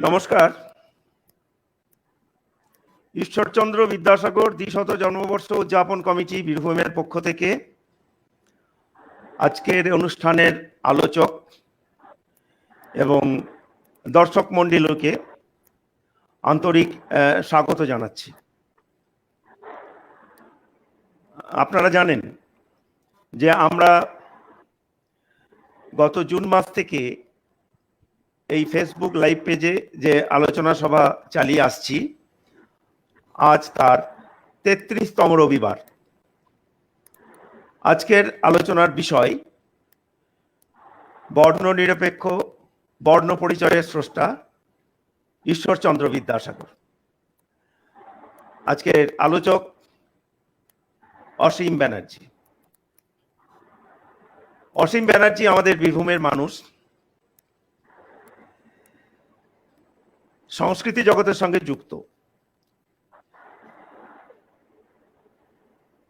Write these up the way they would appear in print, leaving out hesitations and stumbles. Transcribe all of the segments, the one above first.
নমস্কার। ঈশ্বরচন্দ্র বিদ্যাসাগর দ্বিশত জন্মবর্ষ উদযাপন কমিটি বীরভূমের পক্ষ থেকে আজকের অনুষ্ঠানের আলোচক এবং দর্শক মণ্ডলীকে আন্তরিক স্বাগত জানাচ্ছি। আপনারা জানেন যে আমরা গত জুন মাস থেকে এই ফেসবুক লাইভ পেজে যে আলোচনা সভা চালিয়ে আসছি, আজ তার ৩৩তম রবিবার। আজকের আলোচনার বিষয় বর্ণ নিরপেক্ষ বর্ণ পরিচয়ের স্রষ্টা ঈশ্বরচন্দ্র বিদ্যাসাগর। আজকের আলোচক অসীম ব্যানার্জি। অসীম ব্যানার্জি আমাদের বীরভূমের মানুষ, সংস্কৃতি জগতের সঙ্গে যুক্ত।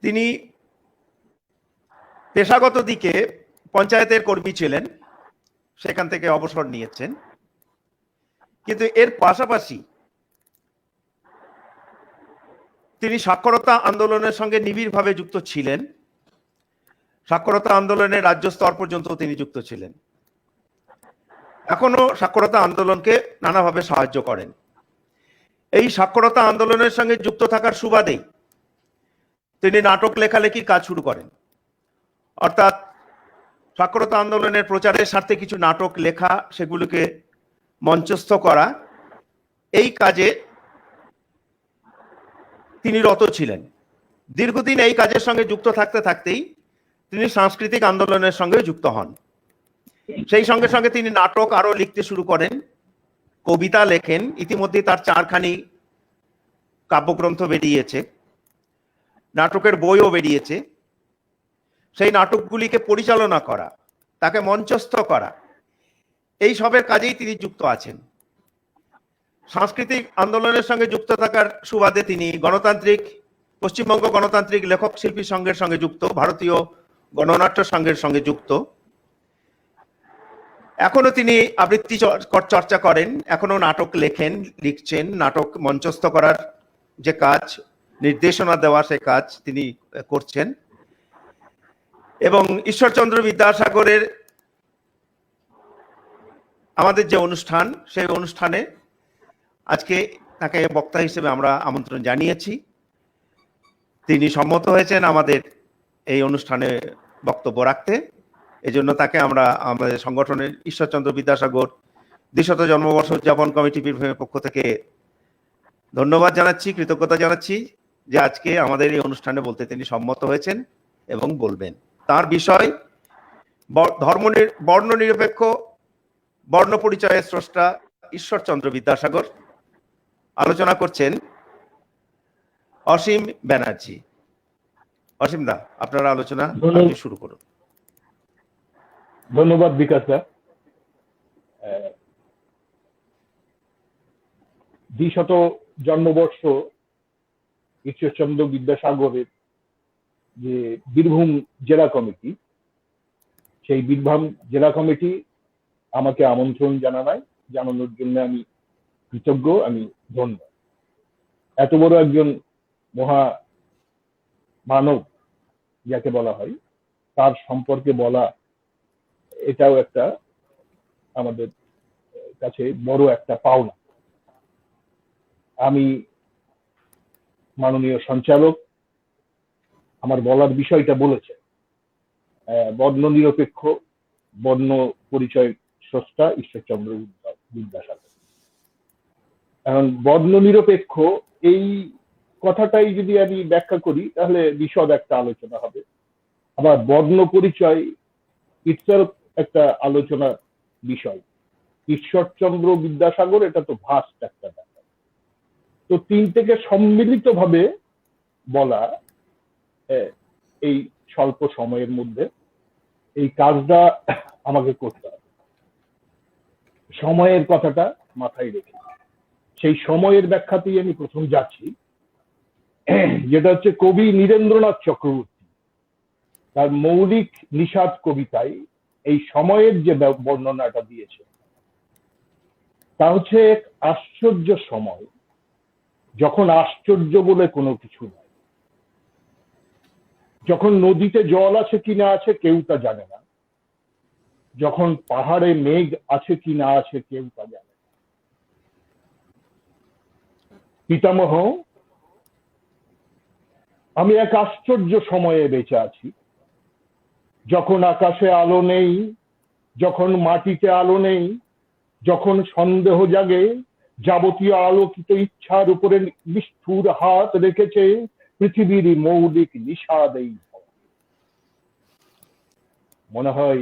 তিনি পেশাগত দিকে পঞ্চায়েতের কর্মী ছিলেন, সেখান থেকে অবসর নিয়েছেন, কিন্তু এর পাশাপাশি তিনি সাক্ষরতা আন্দোলনের সঙ্গে নিবিড়ভাবে যুক্ত ছিলেন। সাক্ষরতা আন্দোলনের রাজ্য স্তর পর্যন্ত তিনি যুক্ত ছিলেন। এখনো সাক্ষরতা আন্দোলনকে নানাভাবে সাহায্য করেন। এই সাক্ষরতা আন্দোলনের সঙ্গে যুক্ত থাকার সুবাদেই তিনি নাটক লেখালেখির কাজ শুরু করেন। অর্থাৎ সাক্ষরতা আন্দোলনের প্রচারের স্বার্থে কিছু নাটক লেখা, সেগুলোকে মঞ্চস্থ করা, এই কাজে তিনি রত ছিলেন। দীর্ঘদিন এই কাজের সঙ্গে যুক্ত থাকতে থাকতেই তিনি সাংস্কৃতিক আন্দোলনের সঙ্গে যুক্ত হন। সেই সঙ্গে সঙ্গে তিনি নাটক আরো লিখতে শুরু করেন, কবিতা লেখেন। ইতিমধ্যে তার 4খানি কাব্যগ্রন্থ বেরিয়েছে, নাটকের বইও বেরিয়েছে। সেই নাটকগুলিকে পরিচালনা করা, তাকে মঞ্চস্থ করা, এই সবের কাজেই তিনি যুক্ত আছেন। সাংস্কৃতিক আন্দোলনের সঙ্গে যুক্ত থাকার সুবাদে তিনি পশ্চিমবঙ্গ গণতান্ত্রিক লেখক শিল্পী সংঘের সঙ্গে যুক্ত, ভারতীয় গণনাট্য সংঘের সঙ্গে যুক্ত। এখনো তিনি আবৃত্তি চর্চা করেন, এখনো নাটক লিখছেন। নাটক মঞ্চস্থ করার যে কাজ, নির্দেশনা দেওয়া, সে কাজ তিনি করছেন। এবং ঈশ্বরচন্দ্র বিদ্যাসাগরের আমাদের যে অনুষ্ঠান, সেই অনুষ্ঠানে আজকে তাকে বক্তা হিসেবে আমরা আমন্ত্রণ জানিয়েছি। তিনি সম্মত হয়েছেন আমাদের এই অনুষ্ঠানে বক্তব্য রাখতে। এজন্য তাকে আমরা আমাদের সংগঠনের ঈশ্বরচন্দ্র বিদ্যাসাগর দ্বিশত জন্মবর্ষ উদযাপন কমিটি বীরভূমের পক্ষ থেকে ধন্যবাদ জানাচ্ছি, কৃতজ্ঞতা জানাচ্ছি যে আজকে আমাদের এই অনুষ্ঠানে বলতে তিনি সম্মত হয়েছেন এবং বলবেন। তার বিষয় বর্ণ নিরপেক্ষ বর্ণ পরিচয়ের স্রষ্টা ঈশ্বরচন্দ্র বিদ্যাসাগর। আলোচনা করছেন অসীম ব্যানার্জি। অসীম দা, আপনারা আলোচনা শুরু করুন। ধন্যবাদ বিকাশ দা। দ্বিশত জন্মবর্ষ ঈশ্বরচন্দ্র বিদ্যাসাগরের যে বীরভূম জেলা কমিটি, সেই বীরভূম জেলা কমিটি আমাকে আমন্ত্রণ জানানোর জন্য আমি কৃতজ্ঞ, আমি ধন্য। এত বড় একজন মহা মানব যাকে বলা হয়, তার সম্পর্কে বলা, এটাও একটা আমাদের কাছে বড় একটা পাওনা। আমি মাননীয় সঞ্চালক আমার বলার বিষয়টা বলেছে, বর্ণ নিরপেক্ষ বর্ণ পরিচয় স্রষ্টা ঈশ্বরচন্দ্র বিদ্যাসাগর। এখন বর্ণ নিরপেক্ষ এই কথাটাই যদি আমি ব্যাখ্যা করি, তাহলে বিশদ একটা আলোচনা হবে। আবার বর্ণ পরিচয় ইটসেলফ একটা আলোচনার বিষয়। ঈশ্বরচন্দ্র বিদ্যাসাগর, এটা তো ভাস্ট একটা ব্যাপার। তো তিনটেকে সম্মিলিত ভাবে বলা এই স্বল্প সময়ের মধ্যে এই কাজটা আমাকে করতে হবে। সময়ের কথাটা মাথায় রেখে সেই সময়ের ব্যাখ্যাতেই আমি প্রথম যাচ্ছি, যেটা হচ্ছে কবি নীরেন্দ্রনাথ চক্রবর্তী তার মৌলিক নিষাদ কবিতায় এই সময়ের যে বর্ণনাটা দিয়েছে, তা হচ্ছে এক আশ্চর্য সময়, যখন আশ্চর্য বলে কোনো কিছু নাই, যখন নদীতে জল আছে কি না আছে কেউ তা জানে না, যখন পাহাড়ে মেঘ আছে কি না আছে কেউ তা জানে না। পিতামহ, আমি এক আশ্চর্য সময়ে বেঁচে আছি, যখন আকাশে আলো নেই, যখন মাটিতে আলো নেই, যখন সন্দেহ জাগে, যাবতীয় আলোকিত ইচ্ছার উপরে নিষ্ঠুর হাত রেখেছে পৃথিবীর মৌলিক নিষাদ। এই মনে হয়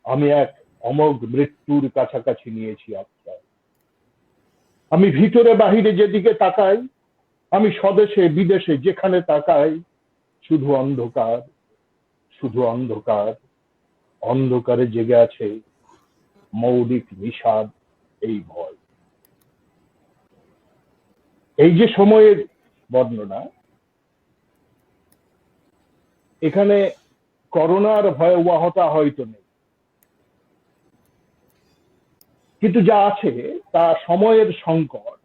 আমি এক অমোঘ মৃত্যুর কাছাকাছি নিয়েছি আশ্রয়। আমি ভিতরে বাহিরে যেদিকে তাকাই, আমি স্বদেশে বিদেশে যেখানে তাকাই, শুধু অন্ধকার, শুধু অন্ধকার। অন্ধকারে জেগে আছে মৌলিক নিষাদ, এই ভয়। এই যে সময়ের বর্ণনা, এখানে করোনার ভয়াবহতা হয়তো নেই, কিন্তু যা আছে তা সময়ের সংকট,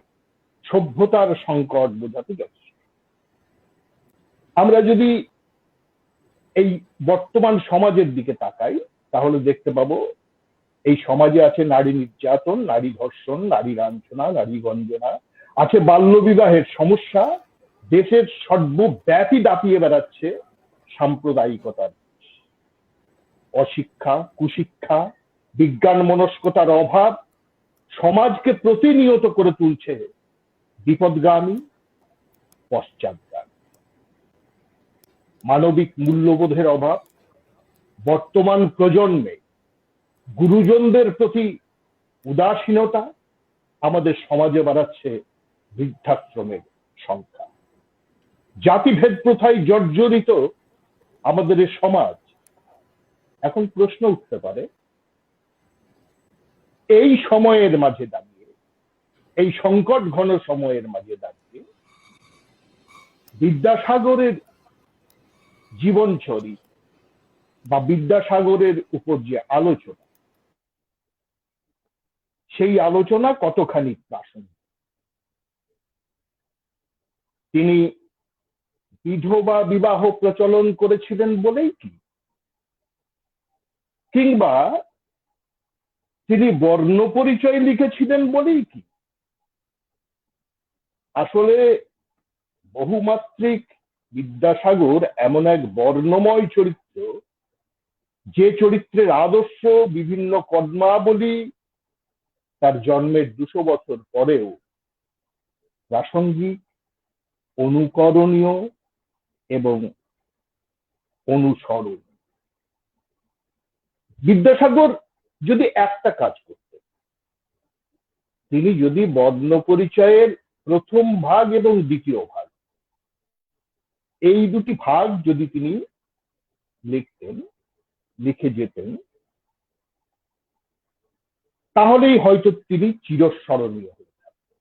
সভ্যতার সংকট বোঝাতে যাচ্ছে। আমরা যদি এই বর্তমান সমাজের দিকে তাকাই, তাহলে দেখতে পাবো এই সমাজে আছে নারী নির্যাতন, নারী ধর্ষণ, নারী লাঞ্ছনা, নারী গঞ্জনা, আছে বাল্যবিবাহের সমস্যা, দেশের সর্বব্যাপী দাপিয়ে বেড়াচ্ছে সাম্প্রদায়িকতার, অশিক্ষা, কুশিক্ষা, বিজ্ঞান মনস্কতার অভাব সমাজকে প্রতিনিয়ত করে তুলছে বিপদগামী, পশ্চাৎগামী। মানবিক মূল্যবোধের অভাব, বর্তমান প্রজন্মে গুরুজনদের প্রতি উদাসীনতা আমাদের সমাজে বাড়াচ্ছে বৃদ্ধাশ্রমের সংখ্যা। জাতিভেদ প্রথায় জর্জরিত আমাদের এই সমাজ। এখন প্রশ্ন উঠতে পারে, এই সময়ের মাঝে দাঁড়িয়ে, এই সংকট ঘন সময়ের মাঝে দাঁড়িয়ে বিদ্যাসাগরের জীবনচরিত বা বিদ্যাসাগরের উপর যে আলোচনা, সেই আলোচনা কতখানি প্রাসঙ্গিক? তিনি বিধবা বিবাহ প্রচলন করেছিলেন বলেই কি, কিংবা তিনি বর্ণ পরিচয় লিখেছিলেন বলেই কি? আসলে বহুমাত্রিক বিদ্যাসাগর এমন এক বর্ণময় চরিত্র, যে চরিত্রের আদর্শ বিভিন্ন কর্মাবলী তার জন্মের 200 বছর পরেও প্রাসঙ্গিক, অনুকরণীয় এবং অনুসরণ। বিদ্যাসাগর যদি একটা কাজ করতেন, তিনি যদি বর্ণ পরিচয়ের প্রথম ভাগ এবং দ্বিতীয় ভাগ, এই দুটি ভাগ যদি তিনি লিখতেন, লিখে যেতেন, তাহলেই হয়তো তিনি চিরস্মরণীয় হয়ে থাকতেন।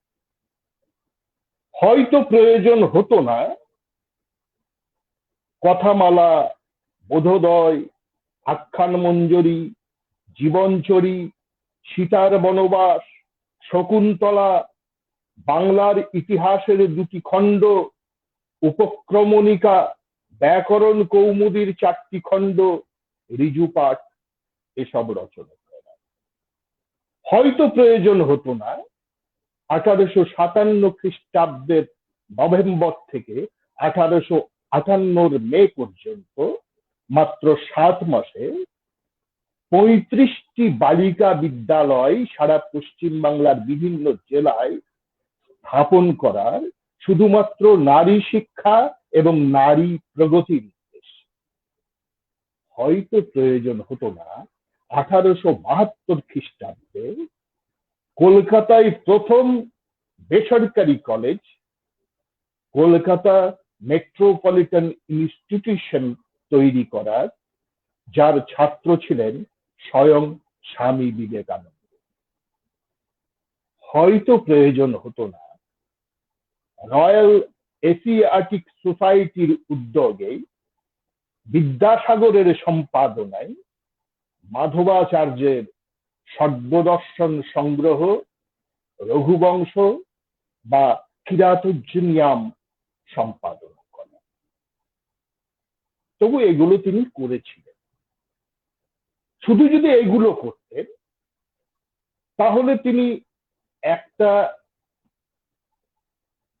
হয়তো প্রয়োজন হতো না কথামালা, বোধোদয়, আখ্যান মঞ্জরি, জীবনচরি, সীতার বনবাস, শকুন্তলা, বাংলার ইতিহাসের 2টি খণ্ড, উপক্রমণিকা, ব্যাকরণ কৌমুদীর 4টি খণ্ড, ঋজুপাঠ, এসব রচনা করা। হয়তো প্রয়োজন হতো না 1857 খ্রিস্টাব্দের নভেম্বর থেকে 1858 মে পর্যন্ত মাত্র 7 মাসে 35টি বালিকা বিদ্যালয় সারা পশ্চিম বাংলার বিভিন্ন জেলায় স্থাপন করার, শুধুমাত্র নারী শিক্ষা এবং নারী প্রগতির উদ্দেশ্যে। হয়তো প্রয়োজন হতো না 1872 খ্রিস্টাব্দে কলকাতায় প্রথম বেসরকারি কলেজ, কলকাতা মেট্রোপলিটন ইনস্টিটিউশন তৈরি করার, যার ছাত্র ছিলেন স্বয়ং স্বামী বিবেকানন্দ। হয়তো প্রয়োজন হতো না রয়্যাল এশিয়াটিক সোসাইটির উদ্যোগে বিদ্যাসাগরের সম্পাদনায় মাধবাচার্যের সর্বদর্শন সংগ্রহ রঘুবংশ বা কিরাতোজ্জনিয়াম সম্পাদন করা। তবু এগুলো তিনি করেছিলেন। শুধু যদি এগুলো করতেন তাহলে তিনি একটা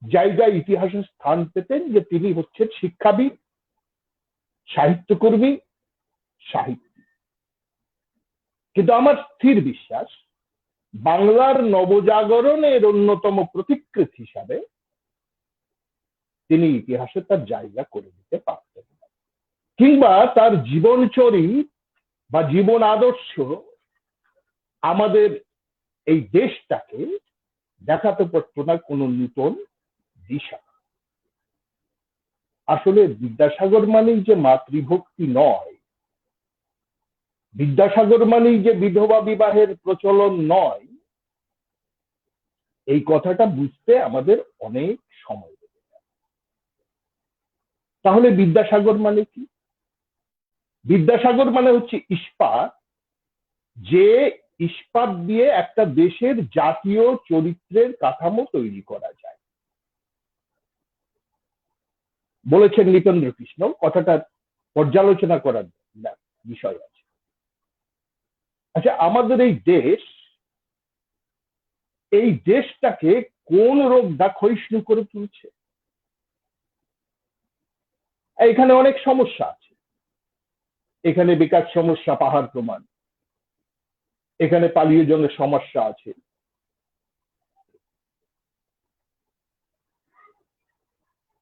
জায়গায় ইতিহাসে স্থান পেতেন যে তিনি হচ্ছেন শিক্ষাবিদ, সাহিত্যকর্মী, সাহিত্যিক। কিন্তু আমার স্থির বিশ্বাস বাংলার নবজাগরণের অন্যতম প্রতিকৃত হিসাবে তিনি ইতিহাসে তার জায়গা করে দিতে পারতেন, কিংবা তার জীবনচরিত বা জীবন আদর্শ আমাদের এই দেশটাকে দেখাতে পারত না কোনো নূতন দিশা। আসলে বিদ্যাসাগর মানেই যে মাতৃভক্তি নয়, বিদ্যাসাগর মানেই যে বিধবা বিবাহের প্রচলন নয়, এই কথাটা বুঝতে আমাদের অনেক সময় লেগে যায়। তাহলে বিদ্যাসাগর মানে কি? বিদ্যাসাগর মানে হচ্ছে ইস্পাত, যে ইস্পাত দিয়ে একটা দেশের জাতীয় চরিত্রের কাঠামো তৈরি করা যায়। বলেছেন নৃপেন্দ্র কৃষ্ণ, কথাটা পর্যালোচনা করার বিষয় আছে। আচ্ছা, আমাদের এই দেশটাকে কোন রোগটা ক্ষয়িষ্ণু করে তুলছে? এখানে অনেক সমস্যা আছে। এখানে বেকার সমস্যা পাহাড় প্রমাণ, এখানে পানীয় জলের সমস্যা আছে,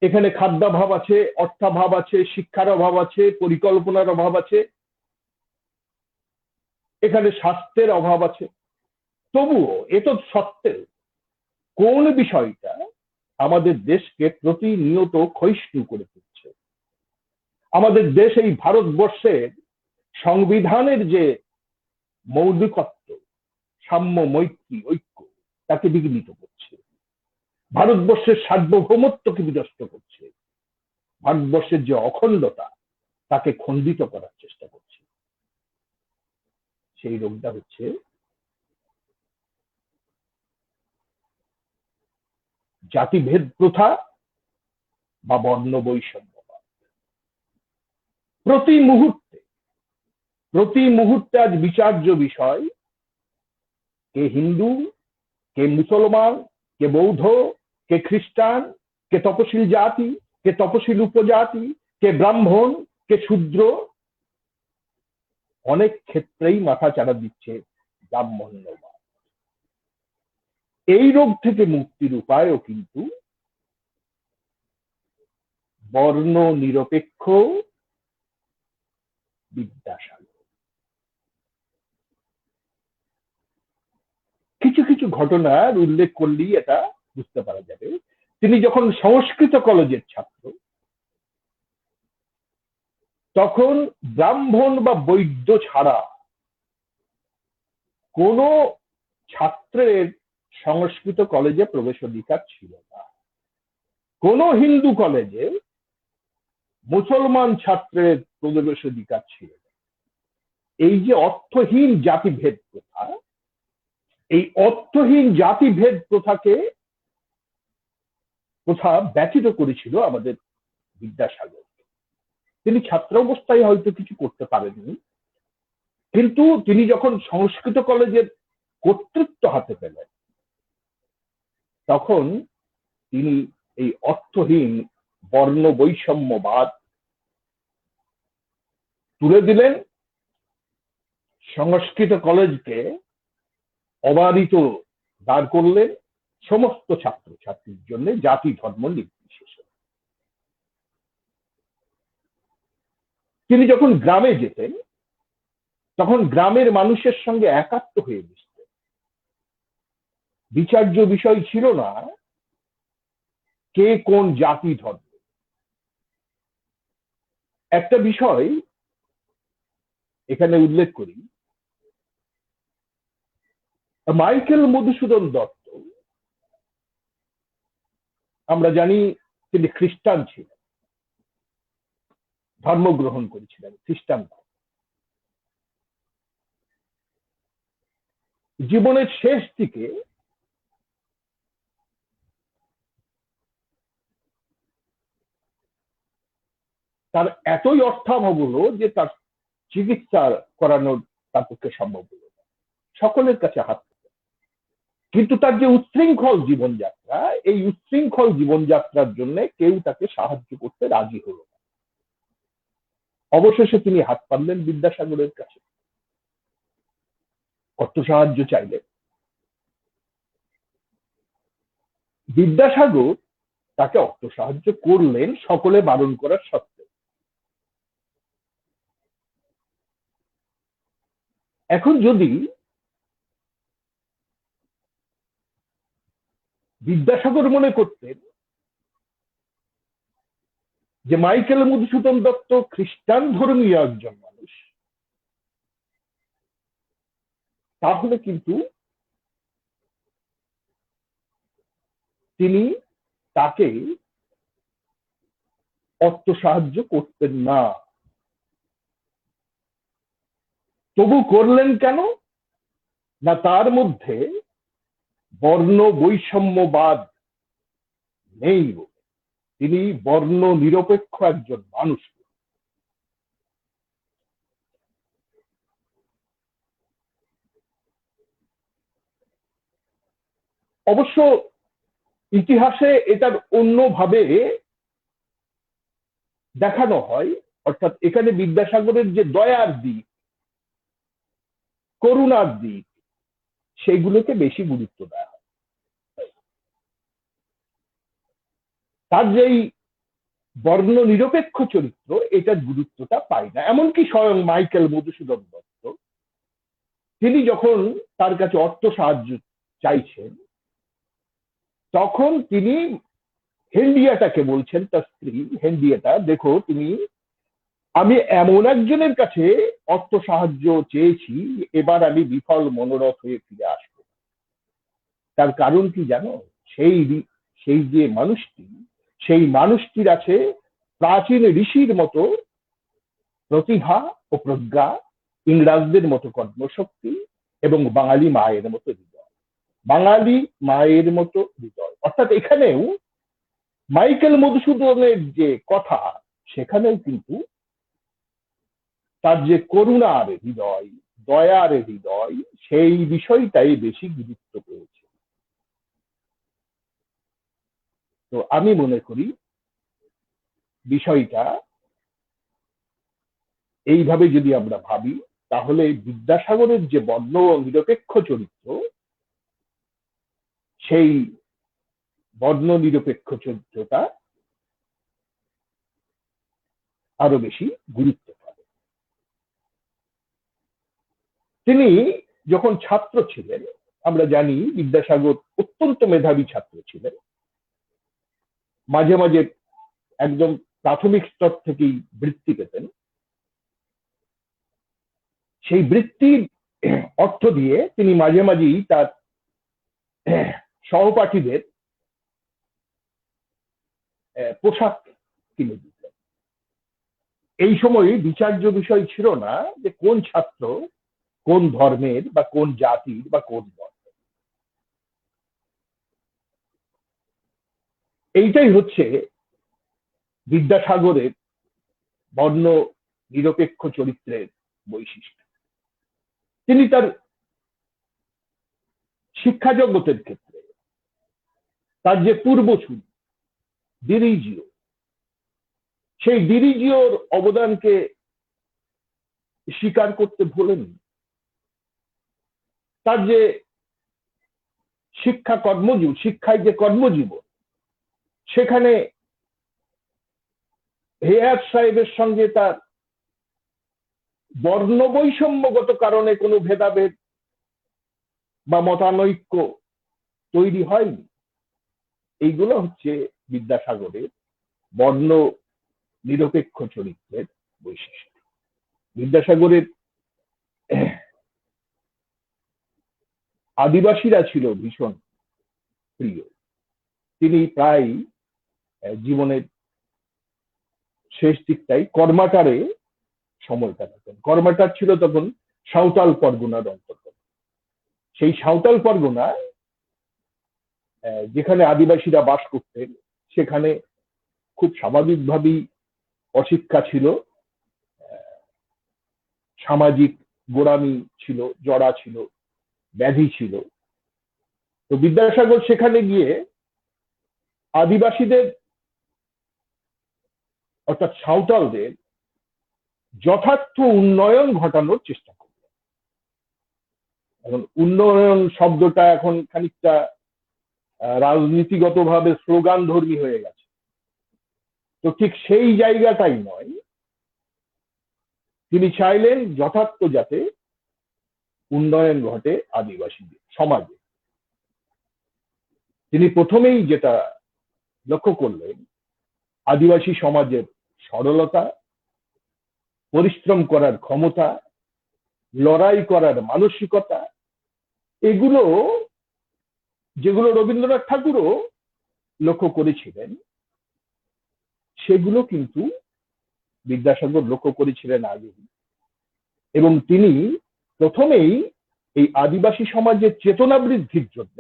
এখানে খাদ্যাভাব আছে, অর্থাভাব আছে, শিক্ষার অভাব আছে, পরিকল্পনার অভাব আছে, এখানে স্বাস্থ্যের অভাব আছে। তবুও এত সত্ত্বেও কোন বিষয়টা আমাদের দেশকে প্রতিনিয়ত ক্ষয়িষ্ণু করে তুলছে? আমাদের দেশ এই ভারতবর্ষের সংবিধানের যে মৌলিকত্ব, সাম্য, মৈত্রী, ঐক্য, তাকে বিঘ্নিত করছে। ভারতবর্ষের সার্বভৌমত্বকে বিনষ্ট করছে। ভারতবর্ষের যে অখণ্ডতা, তাকে খণ্ডিত করার চেষ্টা করছে। সেই রোগটা হচ্ছে জাতিভেদ প্রথা বা বর্ণ বৈষম্যবাদ। প্রতি মুহূর্তে আজ বিচার্য বিষয় কে হিন্দু, কে মুসলমান, কে বৌদ্ধ, কে খ্রিস্টান, কে তপশিল জাতি, কে তপশিল উপজাতি, কে ব্রাহ্মণ, কে শূদ্র। অনেক ক্ষেত্রেই মাথা চাড়া দিচ্ছে ব্রাহ্মণ্যবাদ। এই রোগ থেকে মুক্তির উপায়ও কিন্তু বর্ণ নিরপেক্ষ বিদ্যাসাগর। কিছু কিছু ঘটনার উল্লেখ করলেই এটা বুঝতে পারা যাবে। তিনি যখন সংস্কৃত কলেজের ছাত্র, তখন ব্রাহ্মণ বা বৈদ্য ছাড়া কোন ছাত্রের সংস্কৃত কলেজে প্রবেশ অধিকার ছিল না। কোন হিন্দু কলেজে মুসলমান ছাত্রের প্রবেশ অধিকার ছিল না। এই যে অর্থহীন জাতিভেদ প্রথা, এই অর্থহীন জাতিভেদ প্রথা ব্যতীত করেছিল আমাদের বিদ্যাসাগর। তিনি ছাত্র অবস্থায় হয়তো কিছু করতে পারেননি, কিন্তু তিনি যখন সংস্কৃত কলেজের কর্তৃত্ব হাতে পেলেন, তখন তিনি এই অর্থহীন বর্ণ বৈষম্যবাদ তুলে দিলেন। সংস্কৃত কলেজকে অবারিত দাঁড় করলেন সমস্ত ছাত্রছাত্রীর জন্য, জাতি ধর্ম নির্বিশেষে। তিনি যখন গ্রামে যেতেন, তখন গ্রামের মানুষের সঙ্গে একাত্ম হয়ে মিশতেন। বিচার্য বিষয় ছিল না কে কোন জাতি ধর্ম। একটা বিষয় এখানে উল্লেখ করি, মাইকেল মধুসূদন দত্ত, আমরা জানি তিনি খ্রিস্টান ছিলেন, ধর্মগ্রহণ করেছিলেন খ্রিস্টান। জীবনের শেষ দিকে তার এতই অর্থাভাব হলো যে তার চিকিৎসা করানোর তার পক্ষে সম্ভব হলো না। সকলের কাছে হাত, কিন্তু তার যে উচ্ছৃঙ্খল জীবনযাত্রা, এই উচ্ছৃঙ্খল জীবনযাত্রার জন্য কেউ তাকে সাহায্য করতে রাজি হলো না। অবশেষে তিনি হাত পাতলেন বিদ্যাসাগরের কাছে, অর্থ সাহায্য চাইলেন। বিদ্যাসাগর তাকে অর্থ সাহায্য করলেন সকলে বারণ করার সত্ত্বেও। এখন যদি বিদ্যাসাগর মনে করতেন যে মাইকেল মধুসূদন দত্ত খ্রিস্টান ধর্মীয় একজন মানুষ, তাহলে কিন্তু তিনি তাকে অর্থ সাহায্য করতেন না। তবু করলেন কেন? না, তার মধ্যে বর্ণ বৈষম্যবাদ নেই, তিনি বর্ণ নিরপেক্ষ একজন মানুষ। অবশ্য ইতিহাসে এটার অন্যভাবে দেখানো হয়, অর্থাৎ এখানে বিদ্যাসাগরের যে দয়ার দিক, করুণার দিক, সেগুলোকে বেশি গুরুত্ব দেওয়া হয়। তার যেই বর্ণ নিরপেক্ষ চরিত্র, এটার গুরুত্বটা পায় না। এমনকি স্বয়ং মাইকেল মধুসূদন দত্ত, তিনি যখন তার কাছে অর্থ সাহায্য চাইছেন, তখন তিনি হেনরিয়েটাকে বলছেন, তার স্ত্রী হেনরিয়েটা, দেখো তুমি, আমি এমন একজনের কাছে অর্থ সাহায্য চেয়েছি, এবার আমি বিফল মনোরথ হয়ে ফিরে আসব। তার কারণ কি জানো? সেই সেই যে মানুষটি, সেই মানুষটির আছে প্রাচীন ঋষির মতো প্রতিভা ও প্রজ্ঞা, ইংরাজদের মতো কর্মশক্তি এবং বাঙালি মায়ের মতো হৃদয়। বাঙালি মায়ের মতো হৃদয়, অর্থাৎ এখানেও মাইকেল মধুসূদনের যে কথা, সেখানেও কিন্তু তার যে করুণার হৃদয়, দয়ার হৃদয়, সেই বিষয়টাই বেশি গুরুত্ব পেয়েছে। তো আমি মনে করি বিষয়টা এইভাবে যদি আমরা ভাবি, তাহলে বিদ্যাসাগরের যে বর্ণ নিরপেক্ষ চরিত্র, সেই বর্ণ নিরপেক্ষ চরিত্রটা আরো বেশি গুরুত্ব পাবে। তিনি যখন ছাত্র ছিলেন, আমরা জানি বিদ্যাসাগর অত্যন্ত মেধাবী ছাত্র ছিলেন। মাঝে মাঝে একদম প্রাথমিক স্তর থেকেই বৃত্তি পেতেন। সেই বৃত্তির অর্থ দিয়ে তিনি মাঝে মাঝেই তার সহপাঠীদের পোশাক কিনে দিতেন। এই সময় বিচার্য বিষয় ছিল না যে কোন ছাত্র কোন ধর্মের বা কোন জাতির বা কোন বর্ণের। এইটাই হচ্ছে বিদ্যাসাগরের বর্ণ নিরপেক্ষ চরিত্রের বৈশিষ্ট্য। তিনি তার শিক্ষা জগতের ক্ষেত্রে তার যে পূর্বসূরি ডিরিজিও, সেই ডিরিজিওর অবদানকে স্বীকার করতে ভোলেননি। তার যে শিক্ষায় যে কর্মজীবন, সেখানে হেয়ার সাহেবের সঙ্গে তার বর্ণ বৈষম্যগত কারণে কোনো ভেদাভেদ বা মতানৈক্য তৈরি হয়নি। এইগুলো হচ্ছে বিদ্যাসাগরের বর্ণ নিরপেক্ষ চরিত্রের বৈশিষ্ট্য। বিদ্যাসাগরের আদিবাসীরা ছিল ভীষণ প্রিয়। তিনি প্রায় জীবনের শেষ দিকটাই কর্মাটারে সময় কাটাতেন। কর্মাটার ছিল তখন সাঁওতাল পরগনার অন্তর্গত। সেই সাঁওতাল পরগনা, যেখানে আদিবাসীরা বাস করতেন, সেখানে খুব স্বাভাবিকভাবেই অশিক্ষা ছিল, সামাজিক গোড়ামি ছিল, জড়া ছিল, ব্যাধি ছিল। তো বিদ্যাসাগর সেখানে গিয়ে আদিবাসীদের অর্থাৎ সাঁওতালদের যথার্থ উন্নয়ন ঘটানোর চেষ্টা করলেন। এখন উন্নয়ন শব্দটা এখন খানিকটা রাজনীতিগতভাবে স্লোগান ধর্মী হয়ে গেছে, তো ঠিক সেই জায়গাটাই নয়। তিনি চাইলেন যথার্থ যাতে উন্নয়ন ঘটে আদিবাসীদের সমাজে। তিনি প্রথমেই যেটা লক্ষ্য করলেন, আদিবাসী সমাজের সরলতা, পরিশ্রম করার ক্ষমতা, লড়াই করার মানসিকতা, এগুলো যেগুলো রবীন্দ্রনাথ ঠাকুরও লক্ষ্য করেছিলেন, সেগুলো কিন্তু বিদ্যাসাগর লক্ষ্য করেছিলেন আগে। এবং তিনি প্রথমেই এই আদিবাসী সমাজের চেতনা বৃদ্ধির জন্য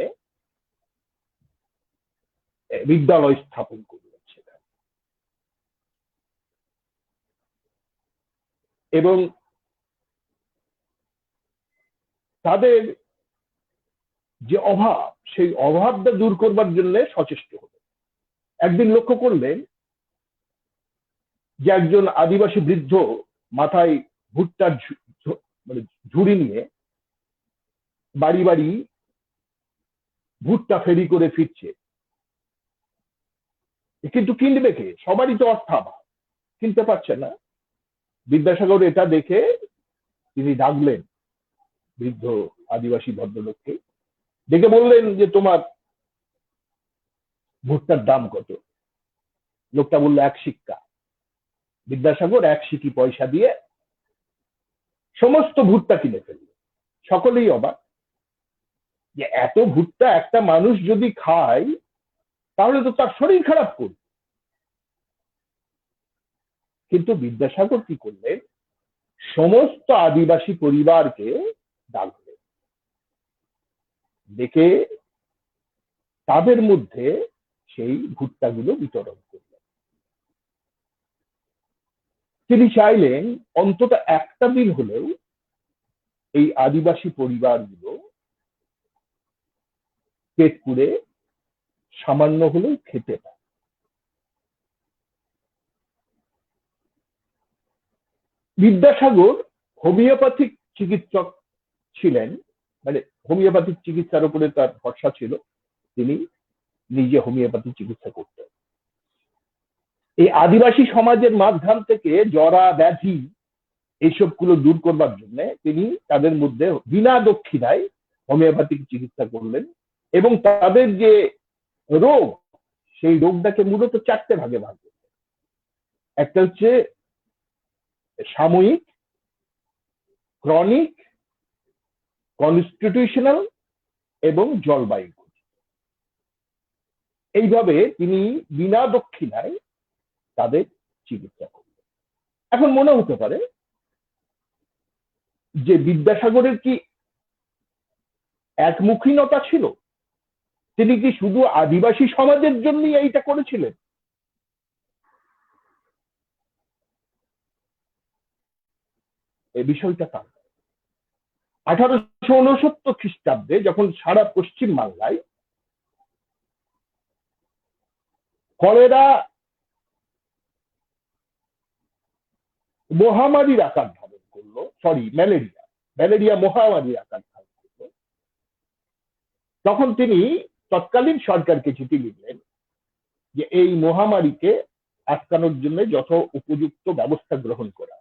বিদ্যালয় স্থাপন করেছিলেন। এবং তাদের যে অভাব, সেই অভাবটা দূর করবার জন্য সচেষ্ট হলেন। একদিন লক্ষ্য করলেন যে একজন আদিবাসী বৃদ্ধ মাথায় ভুট্টার মানে ঝুড়ি নিয়ে বাড়ি বাড়ি ভুট্টা ফেরি করে ফিরছে, কিন্তু কিনবে কে? সবারই তো অর্থাভাব, কিনতে পারছে না। বিদ্যাসাগর এটা দেখে তিনি ডাকলেন বৃদ্ধ আদিবাসী ভদ্রলোককে, ডেকে বললেন যে তোমার ভুট্টার দাম কত? লোকটা বললো 1 সিক্কা। বিদ্যাসাগর 1 সিকি পয়সা দিয়ে সমস্ত ভুট্টা কিনে ফেলল। সকলেই অবাক যে এত ভুট্টা একটা মানুষ যদি খায় তাহলে তো তার শরীর খারাপ করবে। কিন্তু বিদ্যাসাগর কি করলেন, সমস্ত আদিবাসী পরিবারকে ডাকলেন, ডেকে তাদের মধ্যে সেই ভুট্টাগুলো বিতরণ করলেন। তিনি চাইলেন অন্তত একটা দিন হলেও এই আদিবাসী পরিবারগুলো পেট পুড়ে সামান্য হলেও খেতে পায়। বিদ্যাসাগর হোমিওপ্যাথিক চিকিৎসক ছিলেন, মানে হোমিওপ্যাথিক চিকিৎসার উপরে তার ভরসা ছিল, তিনি নিজে হোমিওপ্যাথি চিকিৎসা করতেন। এই আদিবাসী সমাজের মাঝখান থেকে জরা ব্যাধি এইসবগুলো দূর করবার জন্য তিনি তাদের মধ্যে বিনা দক্ষিণায় হোমিওপ্যাথিক চিকিৎসা করলেন। এবং তাদের যে রোগ, সেই রোগটাকে মূলত 4টে ভাগে ভাগ করলেন। একটা হচ্ছে সাময়িক, ক্রনিক, কনস্টিটিউশনাল এবং জলবায়ু। এইভাবে তিনি বিনা দক্ষিণায় তাদের চিকিৎসা করলেন। এখন মনে হতে পারে যে বিদ্যাসাগরের কি একমুখীনতা ছিল? তিনি কি শুধু আদিবাসী সমাজের জন্যই এইটা করেছিলেন? এই বিষয়টা তার 1869 খ্রিস্টাব্দে যখন সারা পশ্চিম বাংলায় কলেরা মহামারীর আকার ধারণ করলো, ম্যালেরিয়া মহামারীর আকার ধারণ করলো, তখন তিনি তৎকালীন সরকারকে চিঠি লিখলেন যে এই মহামারীকে আটকানোর জন্য যত উপযুক্ত ব্যবস্থা গ্রহণ করা।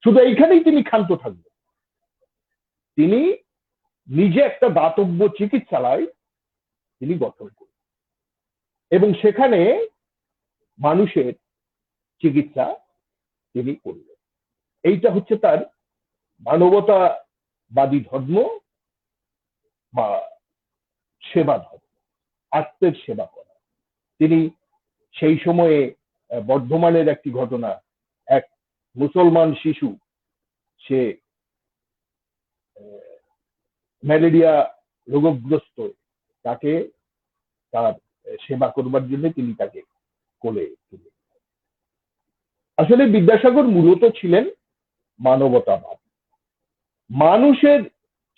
শুধু এইখানেই তিনি ক্ষান্ত থাকবেন, তিনি নিজে একটা দাতব্য চিকিৎসালয় তিনি গঠন করলেন এবং সেখানে মানুষের চিকিৎসা তিনি করলেন। এইটা হচ্ছে তার মানবতাবাদী ধর্ম বা সেবা ধর্ম, আত্মের সেবা করা। তিনি সেই সময়ে বর্ধমানের একটি ঘটনা, এক মুসলমান শিশু, সে ম্যালেরিয়া রোগগ্রস্ত, তাকে তার সেবা করবার জন্য তিনি তাকে কোলে তুলে। আসলে বিদ্যাসাগর মূলত ছিলেন মানবতাবাদ। মানুষের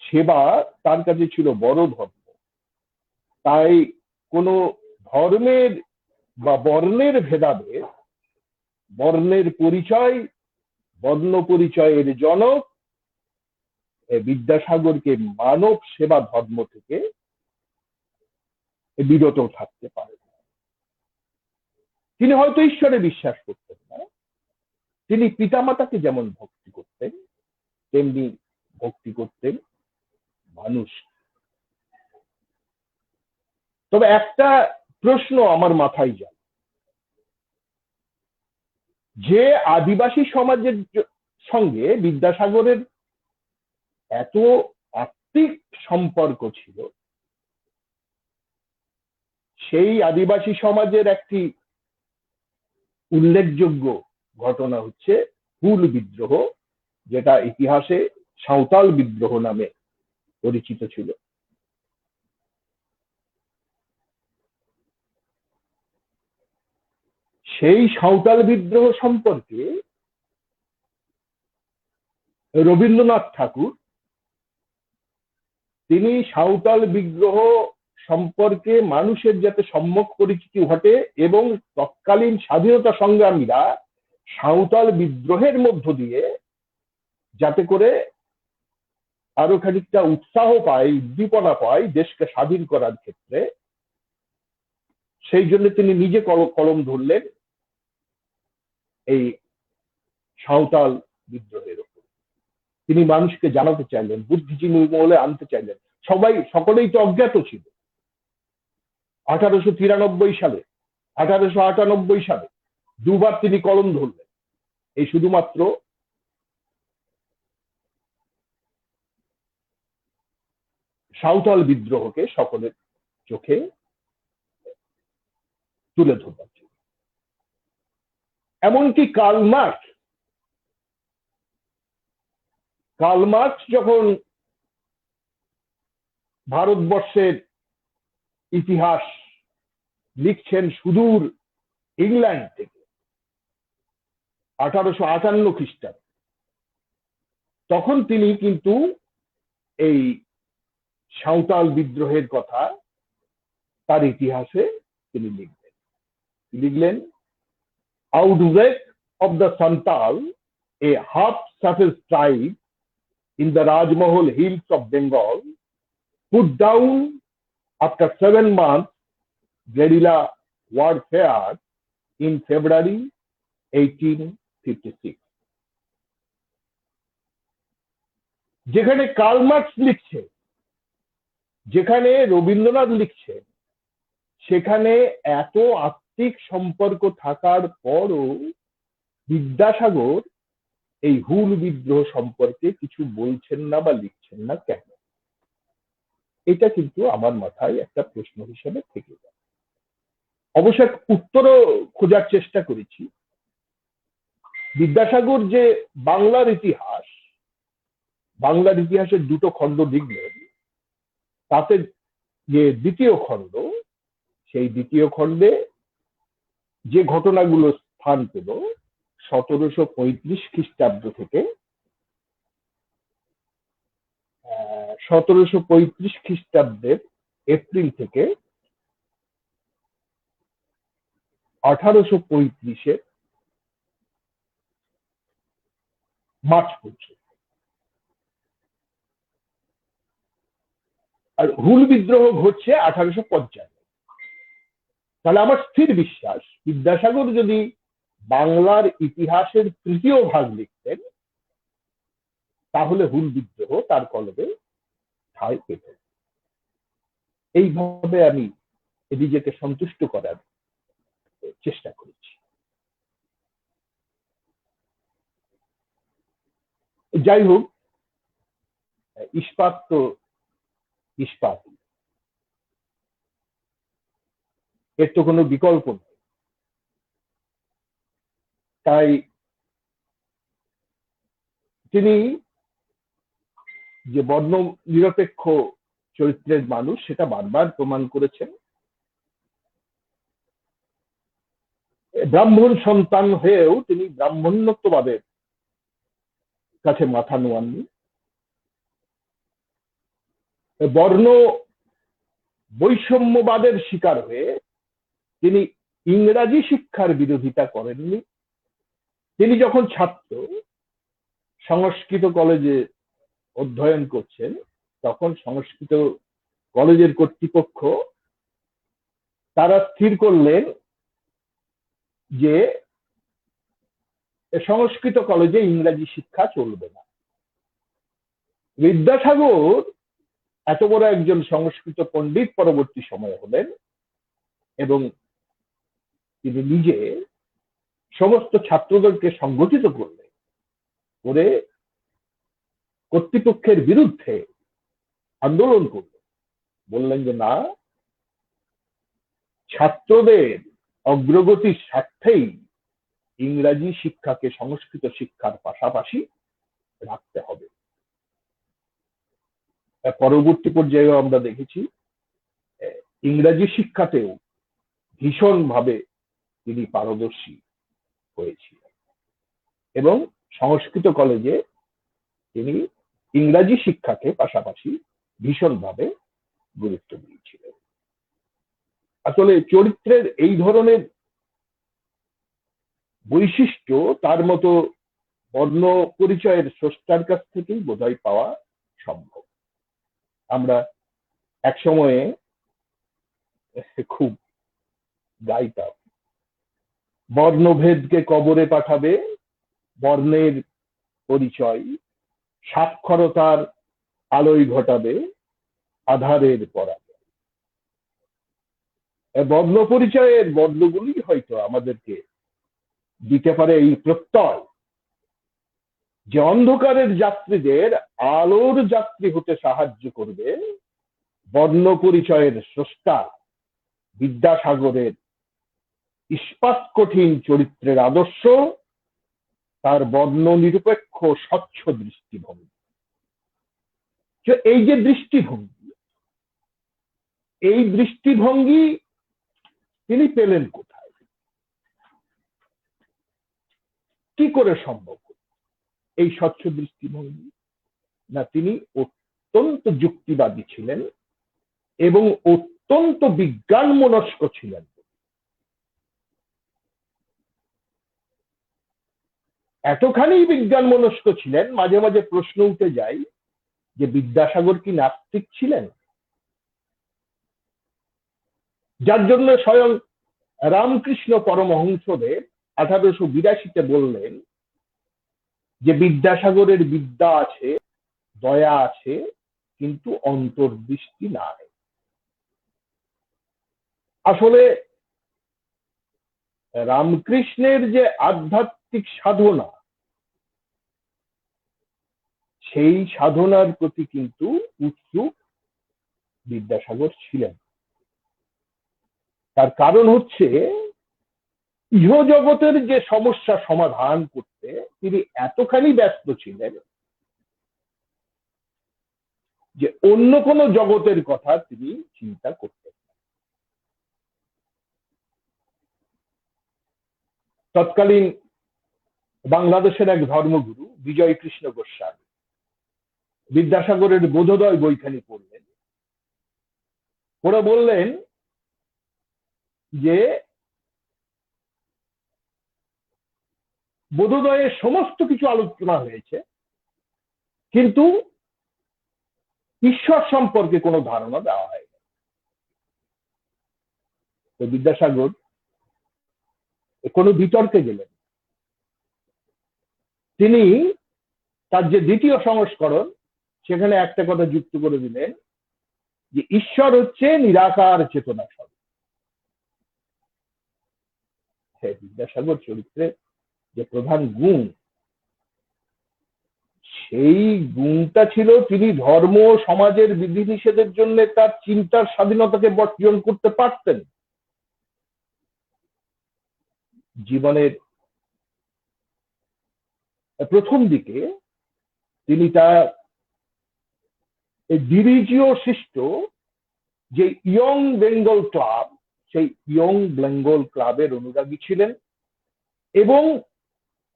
সেবা তার কাছে ছিল বড় ধর্ম। তাই কোনো ধর্মের বা বর্ণের ভেদাভেদ, বর্ণের পরিচয়, বর্ণ পরিচয়ের জনক বিদ্যাসাগরকে মানব সেবা ধর্ম থেকে বিরত থাকতে পারে। তিনি হয়তো ঈশ্বরে বিশ্বাস করতেন না, তিনি পিতামাতাকে যেমন ভক্তি করতেন তেমনি ভক্তি করতেন মানুষ। তবে একটা প্রশ্ন আমার মাথায় যায়, যে আদিবাসী সমাজের সঙ্গে বিদ্যাসাগরের এত আত্মিক সম্পর্ক ছিল, সেই আদিবাসী সমাজের একটি উল্লেখযোগ্য ঘটনা হচ্ছে হুল বিদ্রোহ, যেটা ইতিহাসে সাঁওতাল বিদ্রোহ নামে পরিচিত ছিল। সেই সাঁওতাল বিদ্রোহ সম্পর্কে রবীন্দ্রনাথ ঠাকুর তিনি সাঁওতাল বিদ্রোহ সম্পর্কে মানুষের যাতে সম্যক পরিচিতি ঘটে এবং তৎকালীন স্বাধীনতা সংগ্রামীরা সাঁওতাল বিদ্রোহের মধ্য দিয়ে যাতে করে আরো খানিকটা উৎসাহ পায়, উদ্দীপনা পায় দেশকে স্বাধীন করার ক্ষেত্রে, সেই জন্য তিনি নিজে কলম ধরলেন এই সাঁওতাল বিদ্রোহের উপর। তিনি মানুষকে জানাতে চাইলেন, বুদ্ধিজীবী মহলে আনতে চাইলেন। সকলেই তো অজ্ঞাত ছিল। 1893 সালে, 1898 সালে দুবার তিনি কলম ধরলেন। এই শুধুমাত্র সাঁওতাল বিদ্রোহকে সকলের চোখে তুলে ধরবার জন্য। এমনকি কার্ল মার্কস যখন ভারতবর্ষের ইতিহাস লিখছেন সুদূর ইংল্যান্ড থেকে 1858 খ্রিস্টাব্দে, তখন তিনি কিন্তু এই সাঁওতাল বিদ্রোহের কথা তার ইতিহাসে তিনি লিখলেন outbreak of the Santal, a half-surface tribe in the Rajmahal hills of Bengal, put down after 7 months guerrilla warfare in February 1856. যেখানে কার্ল মার্কস লিখছে, যেখানে রবীন্দ্রনাথ লিখছেন, সেখানে এত আত্মিক সম্পর্ক থাকার পরও বিদ্যাসাগর এই হুল বিদ্রোহ সম্পর্কে কিছু বলছেন না বা লিখছেন না কেন? এটা কিন্তু আমার মাথায় একটা প্রশ্ন হিসেবে থেকে যায়। অবশ্য উত্তরও খোঁজার চেষ্টা করেছি। বিদ্যাসাগর যে বাংলার ইতিহাসের দুটো খণ্ড লিখলেন, তাতে যে দ্বিতীয় খণ্ড, সেই দ্বিতীয় খণ্ডে যে ঘটনাগুলো স্থান পেল 1735 খ্রিস্টাব্দ থেকে 1735 খ্রিস্টাব্দের এপ্রিল থেকে 1835 মার্চ পর্যন্ত। আর হুল বিদ্রোহ ঘটছে 1855। তাহলে আমার স্থির বিশ্বাস, বিদ্যাসাগর যদি বাংলার ইতিহাসের তৃতীয় ভাগ লিখতেন, তাহলে হুল বিদ্রোহ তার কলমে ঠাঁই পেত। এইভাবে আমি নিজেকে সন্তুষ্ট করার চেষ্টা করেছি। যাই হোক, ইস্পাত তো ইস্পাত, এর তো কোনো বিকল্প নেই। তাই তিনি যে বর্ণ নিরপেক্ষ চরিত্রের মানুষ, সেটা বারবার প্রমাণ করেছেন। ব্রাহ্মণ সন্তান হয়েও তিনি ব্রাহ্মণ্যত্ববাদের কাছে মাথা নোয়াননি। বর্ণ বৈষম্যবাদের শিকার হয়ে তিনি ইংরাজি শিক্ষার বিরোধিতা করেননি। তিনি যখন ছাত্র সংস্কৃত কলেজে অধ্যয়ন করছেন, তখন সংস্কৃত কলেজের কর্তৃপক্ষ তারা স্থির করলেন যে সংস্কৃত কলেজে ইংরাজি শিক্ষা চলবে না। বিদ্যাসাগর এত বড় একজন সংস্কৃত পণ্ডিত পরবর্তী সময়ে হলেন এবং তিনি নিজে সমস্ত ছাত্রদেরকে সংগঠিত করলেন, করে কর্তৃপক্ষের বিরুদ্ধে আন্দোলন করলেন। বললেন যে না, ছাত্রদের অগ্রগতির স্বার্থেই ইংরাজি শিক্ষাকে সংস্কৃত শিক্ষার পাশাপাশি রাখতে হবে। পরবর্তী পর্যায়ে আমরা দেখেছি ইংরাজি শিক্ষাতেও ভীষণভাবে তিনি পারদর্শী হয়েছিলেন এবং সংস্কৃত কলেজে তিনি ইংরাজি শিক্ষাকে পাশাপাশি ভীষণভাবে গুরুত্ব দিয়েছিলেন। আসলে চরিত্রের এই ধরনের বৈশিষ্ট্য তার মতো বর্ণ পরিচয়ের স্রষ্টার কাছ থেকেই বোধহয় পাওয়া সম্ভব। আমরা এক সময়ে খুব গাইতাম, বর্ণভেদকে কবরে পাঠাবে বর্ণের পরিচয়, সাক্ষরতার আলোয় ঘটাবে আধারের পরাজয়। বর্ণ পরিচয়ের বর্ণগুলি হয়তো আমাদেরকে দিতে পারে এই প্রত্যয় যে অন্ধকারের যাত্রীদের আলোর যাত্রী হতে সাহায্য করবে বর্ণ পরিচয়ের স্রষ্টা বিদ্যাসাগরের ইস্পাত কঠিন চরিত্রের আদর্শ, তার বর্ণ নিরপেক্ষ স্বচ্ছ দৃষ্টিভঙ্গি। এই যে দৃষ্টিভঙ্গি, এই দৃষ্টিভঙ্গি তিনি পেলেন কোথায়, কি করে সম্ভব এই স্বচ্ছ দৃষ্টিভঙ্গি? না, তিনি অত্যন্ত যুক্তিবাদী ছিলেন এবং অত্যন্ত বিজ্ঞান মনস্ক ছিলেন। এতখানি বিজ্ঞান মনস্ক ছিলেন, মাঝে মাঝে প্রশ্ন উঠে যায় যে বিদ্যাসাগর কি নাস্তিক ছিলেন? যার জন্য স্বয়ং রামকৃষ্ণ পরমহংসদেব 1882-তে বললেন যে বিদ্যাসাগরের বিদ্যা আছে, দয়া আছে, কিন্তু অন্তর্দৃষ্টি নাই। আসলে রামকৃষ্ণের যে আধ্যাত্মিক সাধনা, সেই সাধনার প্রতি কিন্তু উৎসুক বিদ্যাসাগর ছিলেন। তার কারণ হচ্ছে ইহজগতের যে সমস্যা সমাধান করতে তিনি এতখানি ব্যস্ত ছিলেন যে অন্য কোনো জগতের কথা তিনি চিন্তা করতেন না। তৎকালীন বাংলাদেশের এক ধর্মগুরু বিজয় কৃষ্ণ গোস্বামী বিদ্যাসাগরের বোধোদয় বইখানি পড়লেন, ওরা বললেন যে বোধোদয়ের সমস্ত কিছু আলোচনা হয়েছে, কিন্তু ঈশ্বর সম্পর্কে কোনো ধারণা দেওয়া হয়নি। তো বিদ্যাসাগর কোনো বিতর্কে গেলেন। তিনি তার যে দ্বিতীয় সংস্করণ, সেখানে একটা কথা যুক্ত করে দিলেন যে ঈশ্বর হচ্ছে নিরাকার চেতনা স্বরূপ। বিদ্যাসাগর চরিত্রের যে প্রধান গুণ, সেই গুণটা ছিল তিনি ধর্ম সমাজের বিধিনিষেধের জন্য তার চিন্তার স্বাধীনতাকে বর্জন করতে পারতেন। জীবনের প্রথম দিকে তিনি তার ডিরিজিও সৃষ্ট যে ইয়ং বেঙ্গল ক্লাব, সেই ইয়ং বেঙ্গল ক্লাবের অনুরাগী ছিলেন এবং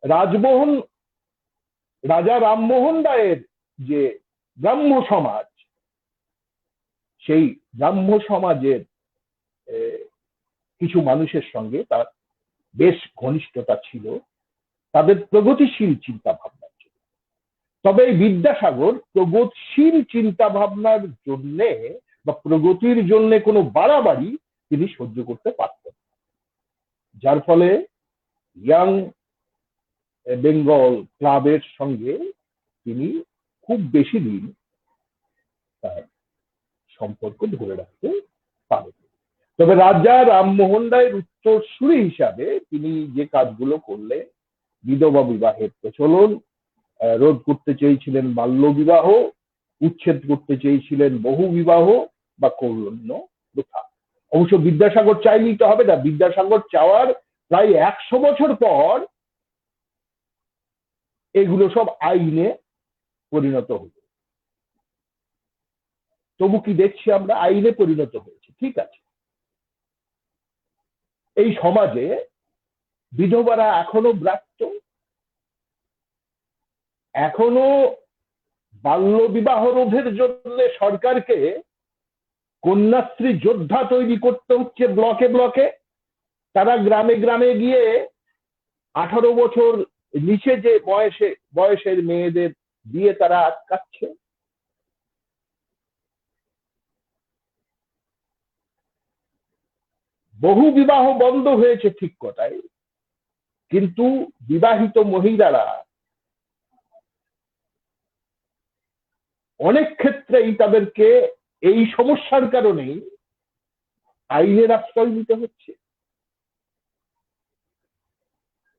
রাজমোহন রাজা রামমোহন রায়ের যে ব্রাহ্ম সমাজ, সেই ব্রাহ্ম সমাজের কিছু মানুষের সঙ্গে তার বেশ ঘনিষ্ঠতা ছিল, তাদের প্রগতিশীল চিন্তা ভাবনা ছিল। তবে এই বিদ্যাসাগর প্রগতিশীল চিন্তা ভাবনার জন্য বা প্রগতির জন্য কোনো বাড়াবাড়ি তিনি সহ্য করতে পারতেন, যার ফলে ইয়াং বেঙ্গল ক্লাবের সঙ্গে তিনি খুব বেশি দিন তার সম্পর্ক ধরে রাখতে পারেন। তবে রাজা রামমোহন রায়ের উত্তরসূরি হিসাবে তিনি যে কাজগুলো করলেন, বিধবা বিবাহের প্রচলন রোধ করতে চেয়েছিলেন, বাল্য বিবাহ উচ্ছেদ করতে চেয়েছিলেন, বহু বিবাহ বা কৌলন্য প্রথা। অবশ্য বিদ্যাসাগর চাইলেই তো হবে না, বিদ্যাসাগর চাওয়ার প্রায় 100 বছর পর এগুলো সব আইনে পরিণত হল। তবু কি দেখছি আমরা, আইনে পরিণত হয়েছে, ঠিক আছে। এই সমাজে বিধবারা এখনো ব্রাত্য, এখনো বাল্য বিবাহ রোধের জন্য সরকারকে কন্যাশ্রী যোদ্ধা তৈরি করতে হচ্ছে ব্লকে ব্লকে। তারা গ্রামে গ্রামে গিয়ে 18 বছর নিচে যে বয়সের মেয়েদের দিয়ে তারা আটকাচ্ছে। বহু বিবাহ বন্ধ হয়েছে ঠিক কথাই, কিন্তু বিবাহিত মহিলারা অনেক ক্ষেত্রেই তাদেরকে এই সমস্যার কারণেই আইনের আশ্রয় নিতে হচ্ছে।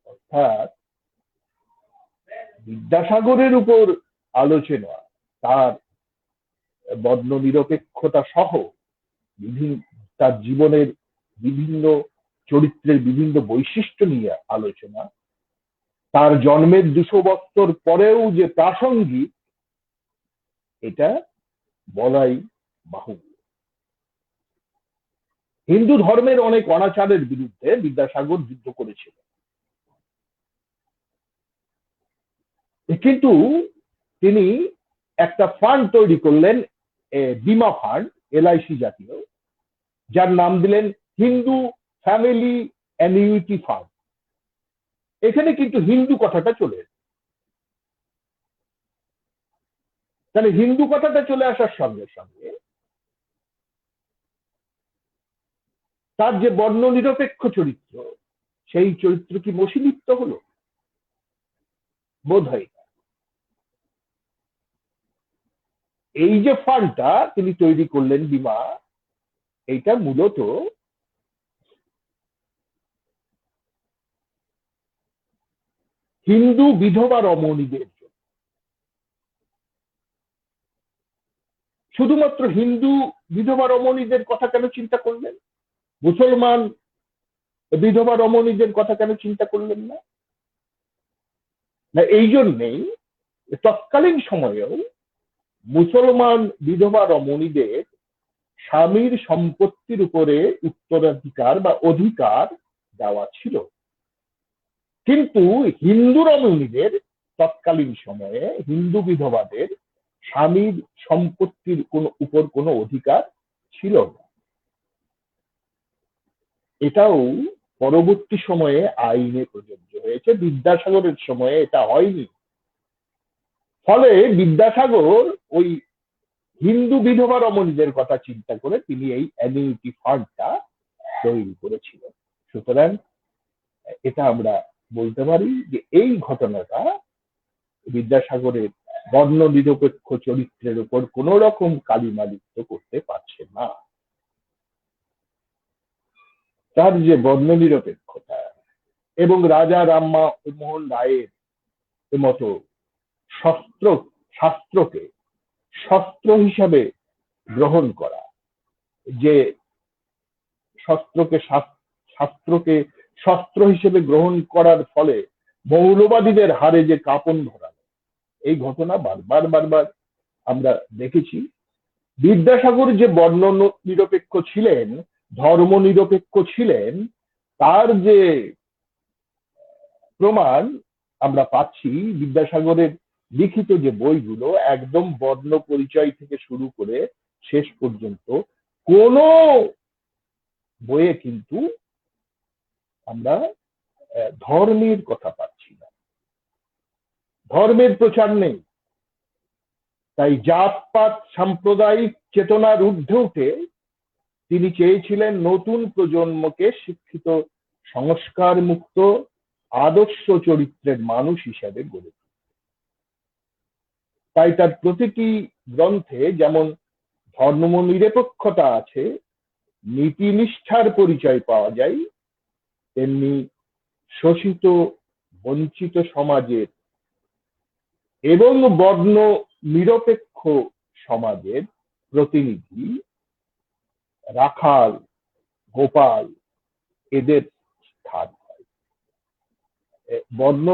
অর্থাৎ বিদ্যাসাগরের উপর আলোচনা তার বর্ণ নিরপেক্ষতা সহ তার জীবনের বিভিন্ন চরিত্রের বিভিন্ন বৈশিষ্ট্য নিয়ে আলোচনা, তার জন্মের 200 বছর পরেও যে প্রাসঙ্গিক, এটা বলাই বাহুল্য। হিন্দু ধর্মের অনেক অনাচারের বিরুদ্ধে বিদ্যাসাগর যুদ্ধ করেছিলেন, কিন্তু তিনি একটা ফান্ড তৈরি করলেন, বিমা ফান্ড, এলআইসি জাতীয়, যার নাম দিলেন হিন্দু ফ্যামিলি অ্যানিউইটি ফান্ড। এখানে কিন্তু হিন্দু কথাটা চলে এলো। তাহলে হিন্দু কথাটা চলে আসার সঙ্গে সঙ্গে তার যে বর্ণ নিরপেক্ষ চরিত্র, সেই চরিত্র কি মসীলিপ্ত হলো? বোধ হয় না। এই যে ফান্ডটা তিনি তৈরি করলেন বিমা, এইটা মূলত হিন্দু বিধবা রমণীদের জন্য। শুধুমাত্র হিন্দু বিধবা রমণীদের কথা কেন চিন্তা করলেন? মুসলমান বিধবা রমণীদের কথা কেন চিন্তা করলেন না? না, এই জন্যেই তৎকালীন সময়েও মুসলমান বিধবা রমণীদের স্বামীর সম্পত্তির উপরে উত্তরাধিকার বা অধিকার দেওয়া ছিল, কিন্তু হিন্দু রমণীদের তৎকালীন সময়ে, হিন্দু বিধবাদের স্বামীর সম্পত্তির উপর কোনো অধিকার ছিল না। এটাও পরবর্তী সময়ে আইনে প্রযোজ্য হয়েছে, বিদ্যাসাগরের সময়ে এটা হয়নি। ফলে বিদ্যাসাগর ওই হিন্দু বিধবা রমণীদের কথা চিন্তা করে তিনি এই অ্যানিউইটি ফান্ডটা তৈরি করেছিলেন। সুতরাং এটা আমরা বলতে পারি যে এই ঘটনাটা বিদ্যাসাগরের বর্ণ নিরপেক্ষ চরিত্রের উপর কোন রকম কালিমালিপ্ত করতে পারছে না। তার যে বর্ণ নিরপেক্ষতা এবং রাজা রামমোহন রায়ের মতো শাস্ত্রকে শস্ত্র হিসাবে গ্রহণ করা, যে শাস্ত্রকে শস্ত্র হিসেবে গ্রহণ করার ফলে মৌলবাদীদের হারে যে কাঁপন ধরানো, এই ঘটনা বারবার আমরা দেখেছি। বিদ্যাসাগর যে বর্ণ নিরপেক্ষ ছিলেন, ধর্ম নিরপেক্ষ ছিলেন, তার যে প্রমাণ আমরা পাচ্ছি বিদ্যাসাগরের লিখিত যে বইগুলো একদম বর্ণ পরিচয় থেকে শুরু করে শেষ পর্যন্ত কোন বইয়ে কিন্তু আমরা ধর্মের কথা পাচ্ছি না, ধর্মের প্রচার নেই। তাই জাতপাত সাম্প্রদায়িক চেতনার ঊর্ধ্বে উঠে তিনি চেয়েছিলেন নতুন প্রজন্মকে শিক্ষিত, সংস্কার মুক্ত, আদর্শ চরিত্রের মানুষ হিসেবে গড়ে তুলতে। তাই তার প্রতিটি গ্রন্থে যেমন ধর্ম নিরপেক্ষতা আছে, নীতি নিষ্ঠার পরিচয় পাওয়া যায়, তেমনি শোষিত বঞ্চিত সমাজের এবং বর্ণ নিরপেক্ষ সমাজের প্রতিনিধি রাখাল, গোপাল এদের স্থান হয়। বর্ণ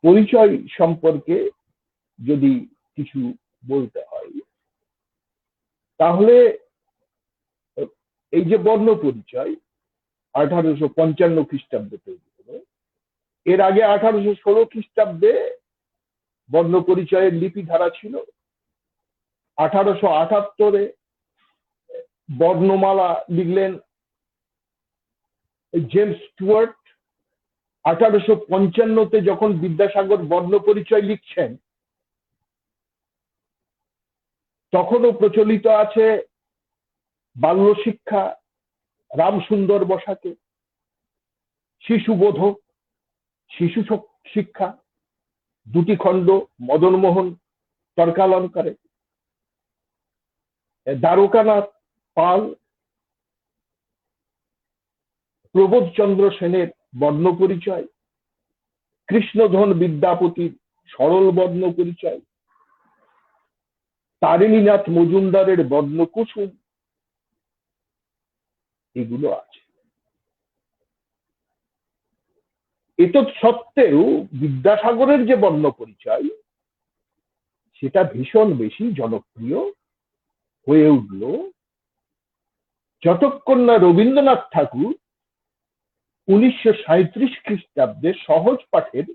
পরিচয় সম্পর্কে যদি কিছু বলতে হয় তাহলে এই যে বর্ণ পরিচয় 1855 খ্রিস্টাব্দে তৈরি হলো, এর আগে 1816 খ্রিস্টাব্দে বর্ণ পরিচয়ের লিপি ধারা ছিল। 1878 বর্ণমালা লিখলেন জেমস স্টুয়ার্ট। 1855 যখন বিদ্যাসাগর বর্ণ পরিচয় লিখছেন তখনও প্রচলিত আছে বাল্য শিক্ষা রামসুন্দর বসাকে, শিশুবোধক, শিশু শিক্ষা, দুটি খণ্ড মদনমোহন তর্কালঙ্কারে, দ্বারকানাথ পাল, প্রবোধচন্দ্র সেনের বর্ণ পরিচয়, কৃষ্ণধন বিদ্যাপতির সরল বর্ণ পরিচয়, তারিণীনাথ মজুমদারের বর্ণকুসুম, এগুলো আছে। এত সত্ত্বেও বিদ্যাসাগরের যে বর্ণ পরিচয় সেটা ভীষণ বেশি জনপ্রিয় হয়ে উঠল যতক্ষণ না রবীন্দ্রনাথ ঠাকুর 1937 খ্রিস্টাব্দে সহজ পাঠের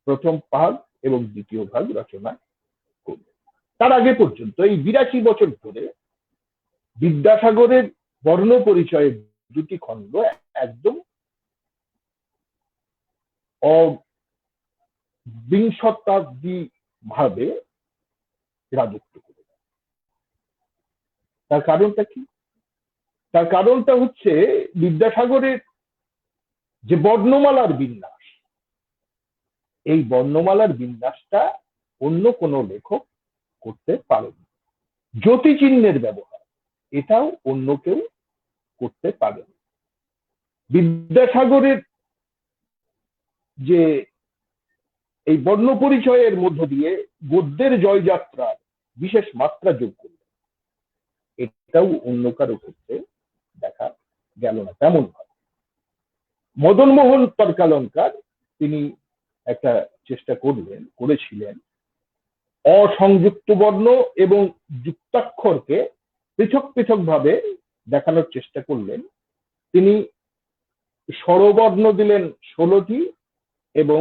প্রথম ভাগ এবং দ্বিতীয় ভাগ রচনা করলেন। তার আগে পর্যন্ত এই 82 বছর ধরে বিদ্যাসাগরের বর্ণ পরিচয়ের দুটি খণ্ড একদম বিংশতাব্দী ভাবে রাজত্ব করে। তার কারণটা কি? তার কারণটা হচ্ছে বিদ্যাসাগরের যে বর্ণমালার বিন্যাস, এই বর্ণমালার বিন্যাসটা অন্য কোনো লেখক করতে পারেন। জ্যোতিচিহ্নের ব্যবহার, এটাও অন্য কেউ করতে পারেন। বিদ্যাসাগরের যে এই বর্ণ পরিচয়ের মধ্য দিয়ে গদ্যের জয়যাত্রার বিশেষ মাত্রা যোগ করলেন, এটাও অন্য কারো ক্ষেত্রে দেখা গেল না তেমন ভাবে। মদনমোহন তর্কালঙ্কার তিনি একটা চেষ্টা করেছিলেন অসংযুক্ত বর্ণ এবং যুক্তাক্ষরকে পৃথক পৃথক ভাবে দেখানোর চেষ্টা করলেন। তিনি স্বরবর্ণ দিলেন 16টি এবং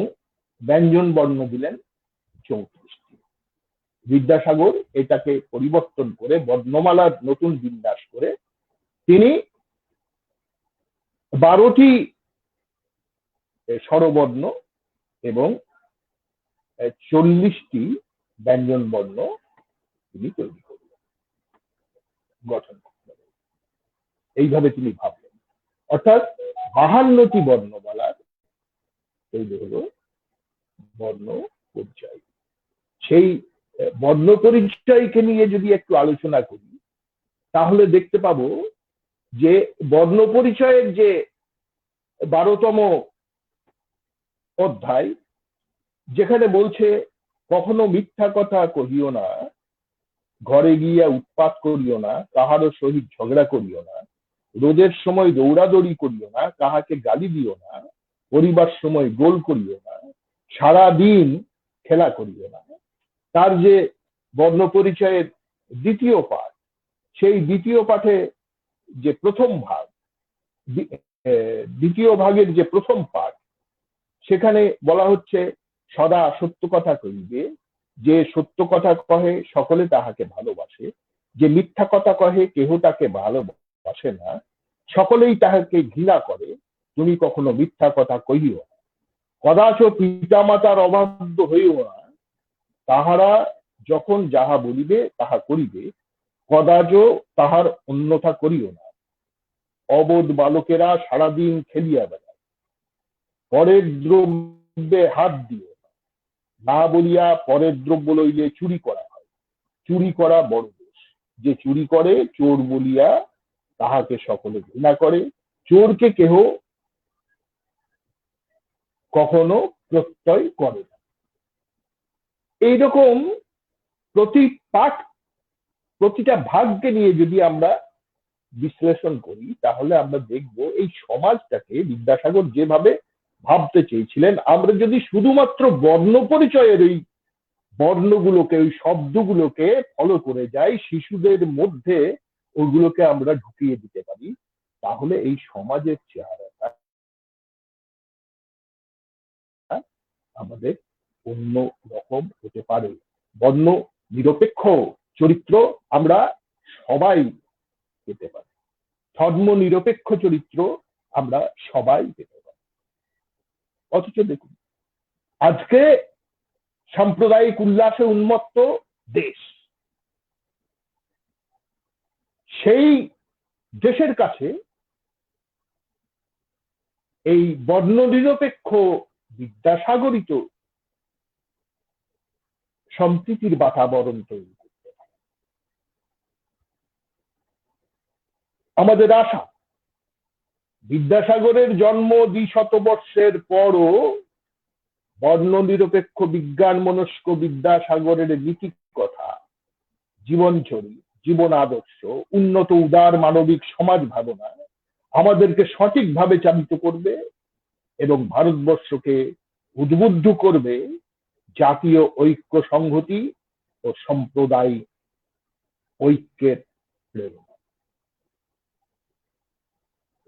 ব্যঞ্জন বর্ণ দিলেন 34টি। বিদ্যাসাগর এটাকে পরিবর্তন করে বর্ণমালার নতুন বিন্যাস করে তিনি 12টি স্বরবর্ণ এবং 40টি ব্যঞ্জন বর্ণ তিনি তৈরি করলেন, গঠন করলেন। এইভাবে তিনি ভাবলেন, অর্থাৎ 52টি বর্ণমালার তৈরি হলো বর্ণ পরিচয়। সেই বর্ণ পরিচয়কে নিয়ে যদি একটু আলোচনা করি তাহলে দেখতে পাবো যে বর্ণ পরিচয়ের যে 12তম অধ্যায়, যেখানে বলছে কখনো মিথ্যা কথা কহিও না, ঘরে গিয়া উৎপাত করিও না, কাহারও সহিত ঝগড়া করিও না, রোদের সময় দৌড়াদৌড়ি করিও না, কাহাকে গালি দিও না, পরিবার সময় গোল করিও না, সারা দিন খেলা করিও না। তার যে বর্ণ পরিচয়ের দ্বিতীয় পাঠ, সেই দ্বিতীয় পাঠে যে প্রথম ভাগ, দ্বিতীয় ভাগের যে প্রথম পাঠ, সেখানে বলা হচ্ছে সদা সত্য কথা কহিবে, যে সত্য কথা কহে সকলে তাহাকে ভালোবাসে, যে মিথ্যা কথা কহে কেহ তাকে ভালোবাসে না, সকলেই তাহাকে ঘৃণা করে, তুমি কখনো মিথ্যা কথা কহিও না। কদাচ পিতামাতার অবাধ্য হইও না, তাহারা যখন যাহা বলিবে তাহা করিবে, কদাচ তাহার অন্যথা করিও না। অবোধ বালকেরা সারাদিন খেলিয়া বেড়ায়, পরের দ্রব্যে হাত দিও না বলিয়া পরের দ্রব্য লইলে চুরি করা হয়। চুরি করা বড় দোষ। যে চুরি করে চোর বলিয়া তাহাকে সকলে ঘৃণা করে, চোরকে কেহ কখনো প্রত্যয় করে না। এইরকম প্রতি পাঠ, প্রতিটা ভাগকে নিয়ে যদি আমরা বিশ্লেষণ করি তাহলে আমরা দেখব এই সমাজটাকে বিদ্যাসাগর যেভাবে ভাবতে চেয়েছিলেন, আমরা যদি শুধুমাত্র বর্ণ পরিচয়ের ওই বর্ণগুলোকে, ওই শব্দগুলোকে ফলো করে যাই, শিশুদের মধ্যে ওইগুলোকে আমরা ঢুকিয়ে দিতে পারি, তাহলে এই সমাজের চেহারাটা আমাদের অন্য রকম হতে পারে। বর্ণ নিরপেক্ষ চরিত্র আমরা সবাই পেতে পারি, ধর্ম নিরপেক্ষ চরিত্র আমরা সবাই পেতে পারি। অথচ দেখুন, আজকে সাম্প্রদায়িক উল্লাসে উন্মত্ত দেশ, সেই দেশের কাছে এই বর্ণ নিরপেক্ষ বিদ্যাসাগরিত সম্প্রীতির বাতাবরণ তৈরি করতে পারে। আমাদের আশা, বিদ্যাসাগরের জন্ম ২০০ পরও বর্ণ নিরপেক্ষ বিজ্ঞান মনস্ক বিদ্যাসাগরের নীতি কথা, জীবনচরী, জীবন আদর্শ, উন্নত উদার মানবিক সমাজ ভাবনা আমাদেরকে সঠিকভাবে চালিত করবে এবং ভারতবর্ষকে উদ্বুদ্ধ করবে জাতীয় ঐক্য, সংহতি ও সাম্প্রদায়িক ঐক্যের প্রেরণা।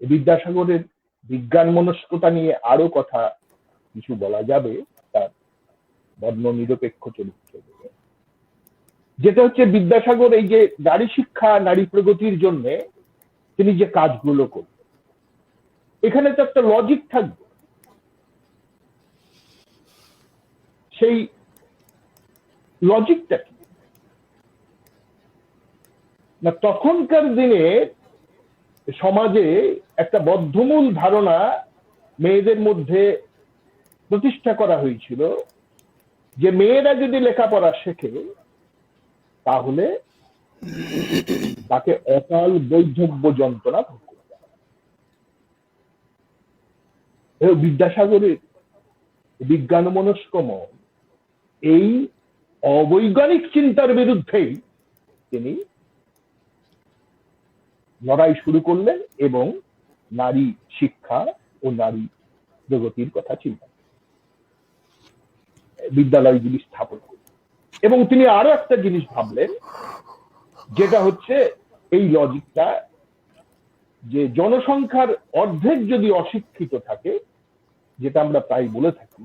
বিদ্যাসাগরের বিজ্ঞান মনস্কতা নিয়ে আরো কথা কিছু বলা যাবে, তার বর্ণ নিরপেক্ষ চরিত্র, যেটা হচ্ছে বিদ্যাসাগর এই যে নারী শিক্ষা, নারী প্রগতির জন্য তিনি যে কাজগুলো করবেন, এখানে তো একটা লজিক থাকবে। সেই লজিকটা কি না, তখনকার দিনে সমাজে একটা বদ্ধমূল ধারণা মেয়েদের মধ্যে প্রতিষ্ঠা করা হয়েছিল যে মেয়েরা যদি লেখাপড়া শেখে তাহলে তাকে অকাল বৈধব্য যন্ত্রণা ভোগ করতে হবে। বিদ্যাসাগরের বিজ্ঞান মনস্ক মন এই অবৈজ্ঞানিক চিন্তার বিরুদ্ধেই তিনি লড়াই শুরু করলেন এবং নারী শিক্ষা ও নারী প্রগতির কথা চিন্তা বিদ্যালয়গুলি স্থাপন করলেন। এবং তিনি আরো একটা জিনিস ভাবলেন, যেটা হচ্ছে এই লজিকটা, যে জনসংখ্যার অর্ধেক যদি অশিক্ষিত থাকে, যেটা আমরা প্রায় বলে থাকি,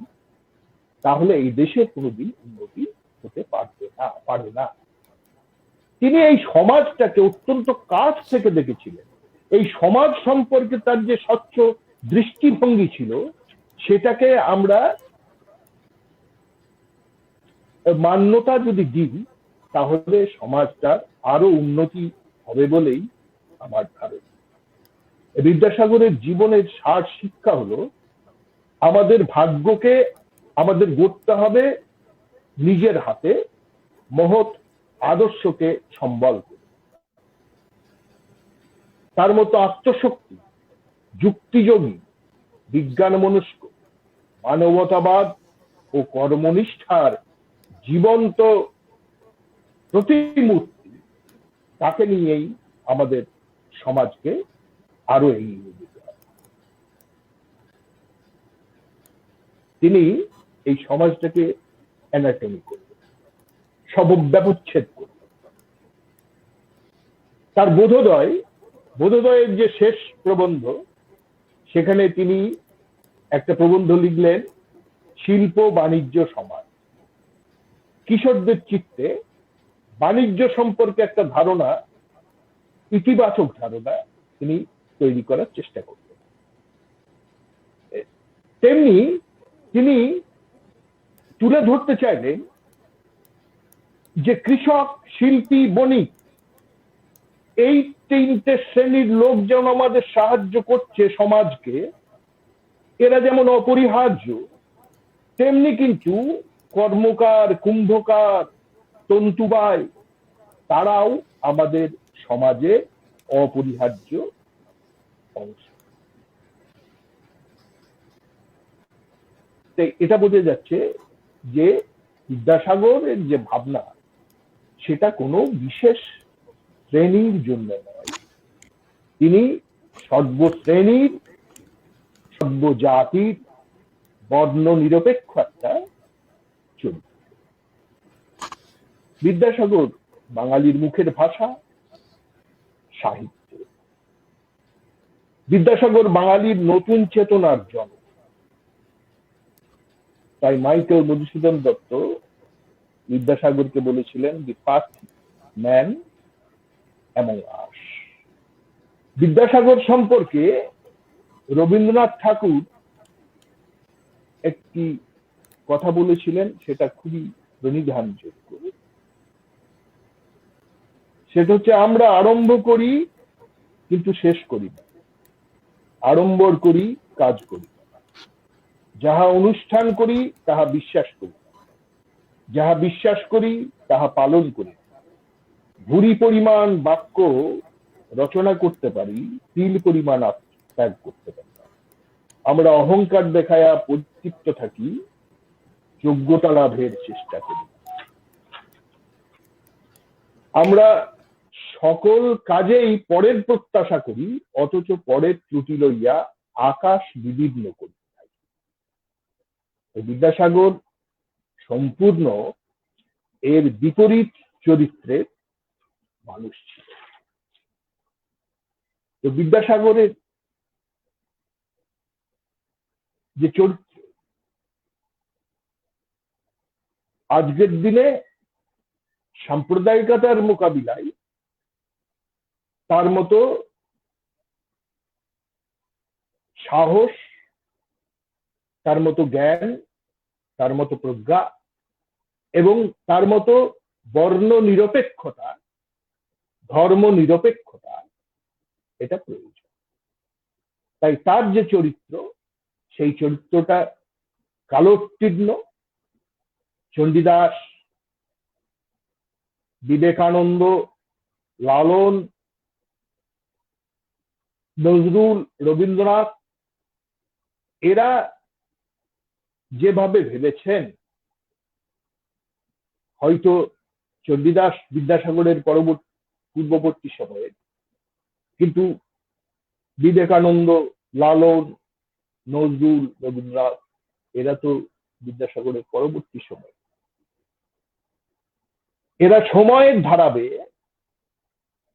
তাহলে এই দেশের কোনোদিন উন্নতি হতে পারে না। তিনি এই সমাজটাকে অত্যন্ত কাছ থেকে দেখেছিলেন। এই সমাজ সম্পর্কে তার যে স্বচ্ছ দৃষ্টিভঙ্গি ছিল, সেটাকে আমরা মান্যতা যদি দিই তাহলে সমাজটার আরো উন্নতি হবে বলেই আমার ধারণা। বিদ্যাসাগরের জীবনের সার শিক্ষা হলো, আমাদের ভাগ্যকে আমাদের গড়তে হবে নিজের হাতে, মহৎ আদর্শকে সম্বল করে। তার মতো আত্মশক্তি, যুক্তিযোগী, বিজ্ঞান মনস্ক, মানবতাবাদ ও কর্মনিষ্ঠার জীবন্ত প্রতিমূর্তি, তাকে নিয়েই আমাদের সমাজকে আরো এগিয়ে যেতে হবে। তিনি এই সমাজটাকে অ্যানাটমি করবেন, ব্যবচ্ছেদ করবেন। তার বোধোদয়ের যে শেষ প্রবন্ধ, সেখানে তিনি একটা প্রবন্ধ লিখলেন শিল্প বাণিজ্য সমাজ। কিশোরদের চিত্তে বাণিজ্য সম্পর্কে একটা ধারণা, ইতিবাচক ধারণা তিনি তৈরি করার চেষ্টা করতেন। তেমনি তিনি তুলে ধরতে চাইলেন যে কৃষক, শিল্পী, বণিক, এই তিনটে শ্রেণীর লোক যেমন আমাদের সাহায্য করছে সমাজকে, এরা যেমন অপরিহার্য, তেমনি কিন্তু কর্মকার, কুম্ভকার, তন্তুবায় তারাও আমাদের সমাজে অপরিহার্য অংশ। এটা বোঝা যাচ্ছে যে বিদ্যাসাগরের যে ভাবনা, সেটা কোনো বিশেষ শ্রেণীর জন্য নয়। তিনি সর্বশ্রেণীর, সর্বজাতির, বর্ণ নিরপেক্ষ একটা চরিত্র। বিদ্যাসাগর বাঙালির মুখের ভাষা, সাহিত্য। বিদ্যাসাগর বাঙালির নতুন চেতনার জন্ম। তাই মাইকেল মধুসূদন দত্ত বিদ্যাসাগরকে বলেছিলেন দি ফার্স্ট ম্যান অ্যামং আস। বিদ্যাসাগর সম্পর্কে রবীন্দ্রনাথ ঠাকুর একটি কথা বলেছিলেন, সেটা খুবই প্রণিধানযোগ্য। সেটা হচ্ছে, আমরা আরম্ভ করি কিন্তু শেষ করি না, আড়ম্বর করি কাজ করি না, যাহা অনুষ্ঠান করি তাহা বিশ্বাস করি, যাহা বিশ্বাস করি তাহা পালন করি। ভুরি পরিমাণ বাক্য রচনা করতে পারি, তিল পরিমাণ ত্যাগ করতে পারি। আমরা অহংকার দেখায়া পরিতৃপ্ত থাকি, যোগ্যতা লাভের চেষ্টা করি। আমরা সকল কাজেই পরের প্রত্যাশা করি, অথচ পরের ত্রুটি লইয়া আকাশ বিদীর্ণ করি। বিদ্যাসাগর সম্পূর্ণ এর বিপরীত চরিত্রের মানুষ ছিল। তো বিদ্যাসাগরের যে চরিত্র, আজকের দিনে সাম্প্রদায়িকতার মোকাবিলায় তার মতো সাহস, তার মতো জ্ঞান, তার মতো প্রজ্ঞা এবং তার মতো বর্ণ নিরপেক্ষতা, ধর্ম নিরপেক্ষতা, এটা প্রয়োজন। তাই তার যে চরিত্র, সেই চরিত্রটা কালোত্তীর্ণ। চণ্ডীদাস, বিবেকানন্দ, লালন, নজরুল, রবীন্দ্রনাথ, এরা যেভাবে ভেবেছেন, হয়তো চণ্ডীদাস বিদ্যাসাগরের পূর্ববর্তী সময়ে, কিন্তু বিবেকানন্দ, লালন, নজরুল, রবীন্দ্রনাথ এরা তো বিদ্যাসাগরের পরবর্তী সময়। এরা সময়ের ধারাবে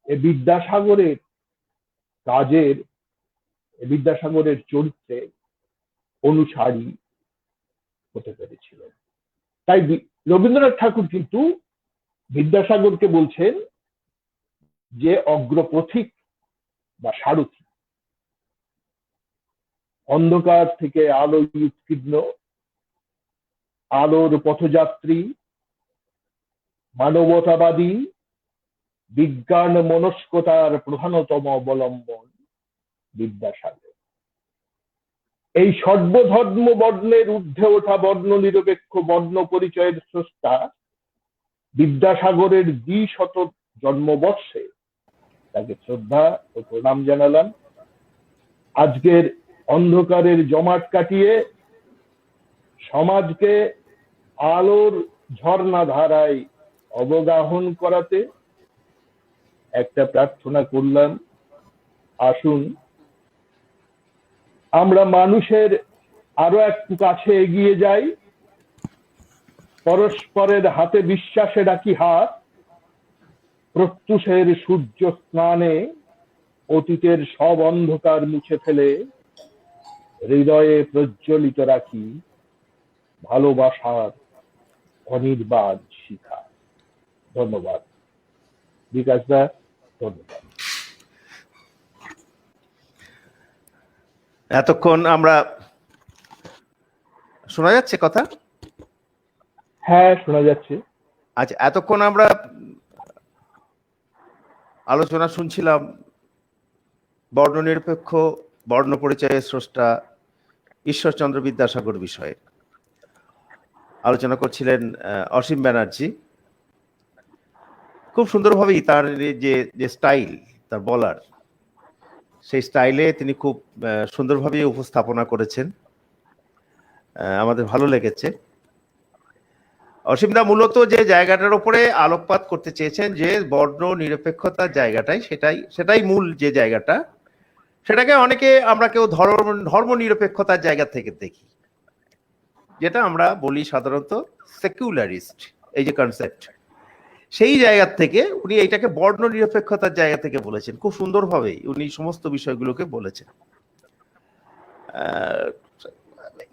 বিদ্যাসাগরের কাজের, বিদ্যাসাগরের চরিত্রে অনুসারী হতে পেরেছিলেন। তাই রবীন্দ্রনাথ ঠাকুর কিন্তু বিদ্যাসাগরকে বলছেন যে অগ্রপথিক বা সারথি। অন্ধকার থেকে আলো উৎকীর্ণ, আলোর পথযাত্রী, মানবতাবাদী, বিজ্ঞান মনস্কতার প্রধানতম অবলম্বন বিদ্যাসাগর। এই সর্বধর্ম বর্ণের ঊর্ধ্বে ওঠা বর্ণ নিরপেক্ষ বর্ণ পরিচয়ের স্রষ্টা বিদ্যাসাগরের ২০০ জন্মবর্ষে তাকে শ্রদ্ধা ও প্রণাম জানালাম। আজকের অন্ধকারের জমাট কাটিয়ে সমাজকে আলোর ঝর্ণা ধারায় অবগাহন করাতে একটা প্রার্থনা করলাম, আসুন আমরা মানুষের আরো একটু কাছে এগিয়ে যাই, পরস্পরের হাতে বিশ্বাসে রাখি হাত, প্রত্যুষের সূর্য স্নানে অতীতের সব অন্ধকার মুছে ফেলে হৃদয়ে প্রজ্বলিত রাখি ভালোবাসার অনির্বাণ শিখা। ধন্যবাদ বিকাশ দা, ধন্যবাদ। এতক্ষণ আমরা, শোনা যাচ্ছে কথা? হ্যাঁ, শোনা যাচ্ছে। আচ্ছা, এতক্ষণ আমরা আলোচনা শুনছিলাম বর্ণনিরপেক্ষ বর্ণ পরিচয়ের স্রষ্টা ঈশ্বরচন্দ্র বিদ্যাসাগর বিষয়ে। আলোচনা করছিলেন অসীম ব্যানার্জি। খুব সুন্দরভাবেই তার যে স্টাইল তার বলার, সেই স্টাইলে তিনি খুব সুন্দরভাবে উপস্থাপনা করেছেন, আমাদের ভালো লেগেছে। অসীমদা মূলত যে জায়গাটার উপরে আলোকপাত করতে চেয়েছেন, যে বর্ণ নিরপেক্ষতার জায়গাটাই, সেটাই মূল যে জায়গাটা, সেটাকে অনেকে আমরা কেউ ধর্ম নিরপেক্ষতার জায়গা থেকে দেখি, যেটা আমরা বলি সাধারণত সেকুলারিস্ট, এই যে কনসেপ্ট, সেই জায়গা থেকে উনি এইটাকে বর্ণ নিরপেক্ষতার জায়গা থেকে বলেছেন। খুব সুন্দরভাবেই উনি সমস্ত বিষয়গুলোকে বলেছেন।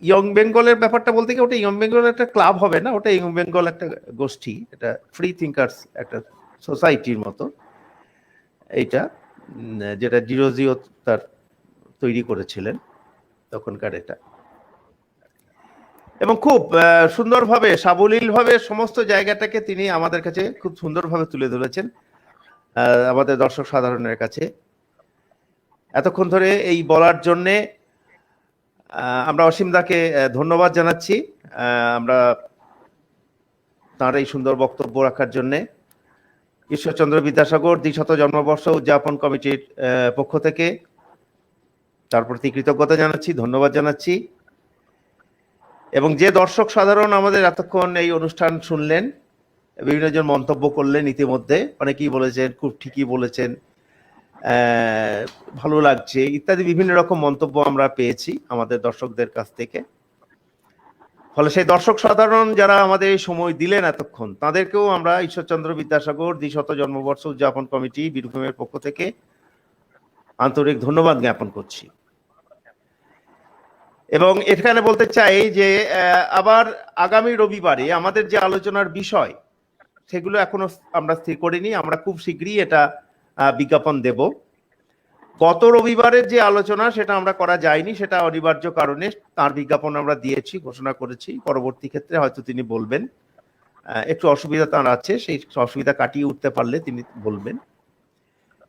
ইয়ং বেঙ্গলের ব্যাপারটা বলতে গিয়ে, ওটা ইয়ং বেঙ্গল একটা ক্লাব হবে না, ওটা ইয়ং বেঙ্গল একটা গোষ্ঠী, এটা ফ্রি থিঙ্কার্স একটা সোসাইটির মতো এইটা, যেটা ডিরোজিও তার তৈরি করেছিলেন তখনকার এটা। এবং খুব সুন্দরভাবে সাবলীলভাবে সমস্ত জায়গাটাকে তিনি আমাদের কাছে খুব সুন্দরভাবে তুলে ধরেছেন, আমাদের দর্শক সাধারণের কাছে। এতক্ষণ ধরে এই বলার জন্যে আমরা অসীমদাকে ধন্যবাদ জানাচ্ছি, আমরা তার এই সুন্দর বক্তব্য রাখার জন্যে। ঈশ্বরচন্দ্র বিদ্যাসাগর দ্বিশত জন্মবর্ষ উদযাপন কমিটির পক্ষ থেকে তার প্রতি কৃতজ্ঞতা জানাচ্ছি, ধন্যবাদ জানাচ্ছি। এবং যে দর্শক সাধারণ আমাদের এতক্ষণ এই অনুষ্ঠান শুনলেন, বিভিন্ন জন মন্তব্য করলেন, ইতিমধ্যে অনেকেই বলেছেন খুব ঠিকই বলেছেন, ভালো লাগছে ইত্যাদি বিভিন্ন রকম মন্তব্য আমরা পেয়েছি আমাদের দর্শকদের কাছ থেকে। ফলে সেই দর্শক সাধারণ যারা আমাদের এই সময় দিলেন এতক্ষণ, তাদেরকেও আমরা ঈশ্বরচন্দ্র বিদ্যাসাগর দ্বিশত জন্মবর্ষ উদযাপন কমিটি বীরভূমের পক্ষ থেকে আন্তরিক ধন্যবাদ জ্ঞাপন করছি। এবং এখানে বলতে চাই যে আবার আগামী রবিবারে আমাদের যে আলোচনার বিষয়, সেগুলো এখনো আমরা স্থির করিনি, আমরা খুব শীঘ্রই এটা বিজ্ঞাপন দেব। গত রবিবারের যে আলোচনা সেটা আমরা করা যায়নি, সেটা অনিবার্য কারণে তার বিজ্ঞাপন আমরা দিয়েছি, ঘোষণা করেছি। পরবর্তী ক্ষেত্রে হয়তো তিনি বলবেন, একটু অসুবিধা তার আছে, সেই অসুবিধা কাটিয়ে উঠতে পারলে তিনি বলবেন।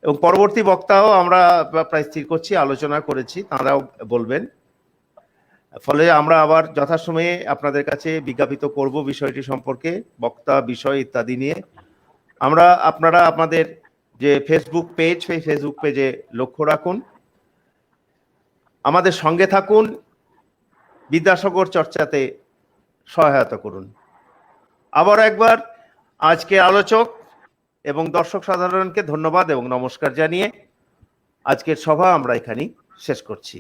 এবং পরবর্তী বক্তাও আমরা প্রায় স্থির করছি, আলোচনা করেছি, তারাও বলবেন। ফলে আমরা আবার যথাসময়ে আপনাদের কাছে বিজ্ঞাপিত করব বিষয়টি সম্পর্কে, বক্তা, বিষয় ইত্যাদি নিয়ে। আপনারা আপনাদের যে ফেসবুক পেজ, সেই ফেসবুক পেজে লক্ষ্য রাখুন, আমাদের সঙ্গে থাকুন, বিদ্যাসাগর চর্চাতে সহায়তা করুন। আবার একবার আজকে আলোচক এবং দর্শক সাধারণকে ধন্যবাদ এবং নমস্কার জানিয়ে আজকের সভা আমরা এখানেই শেষ করছি।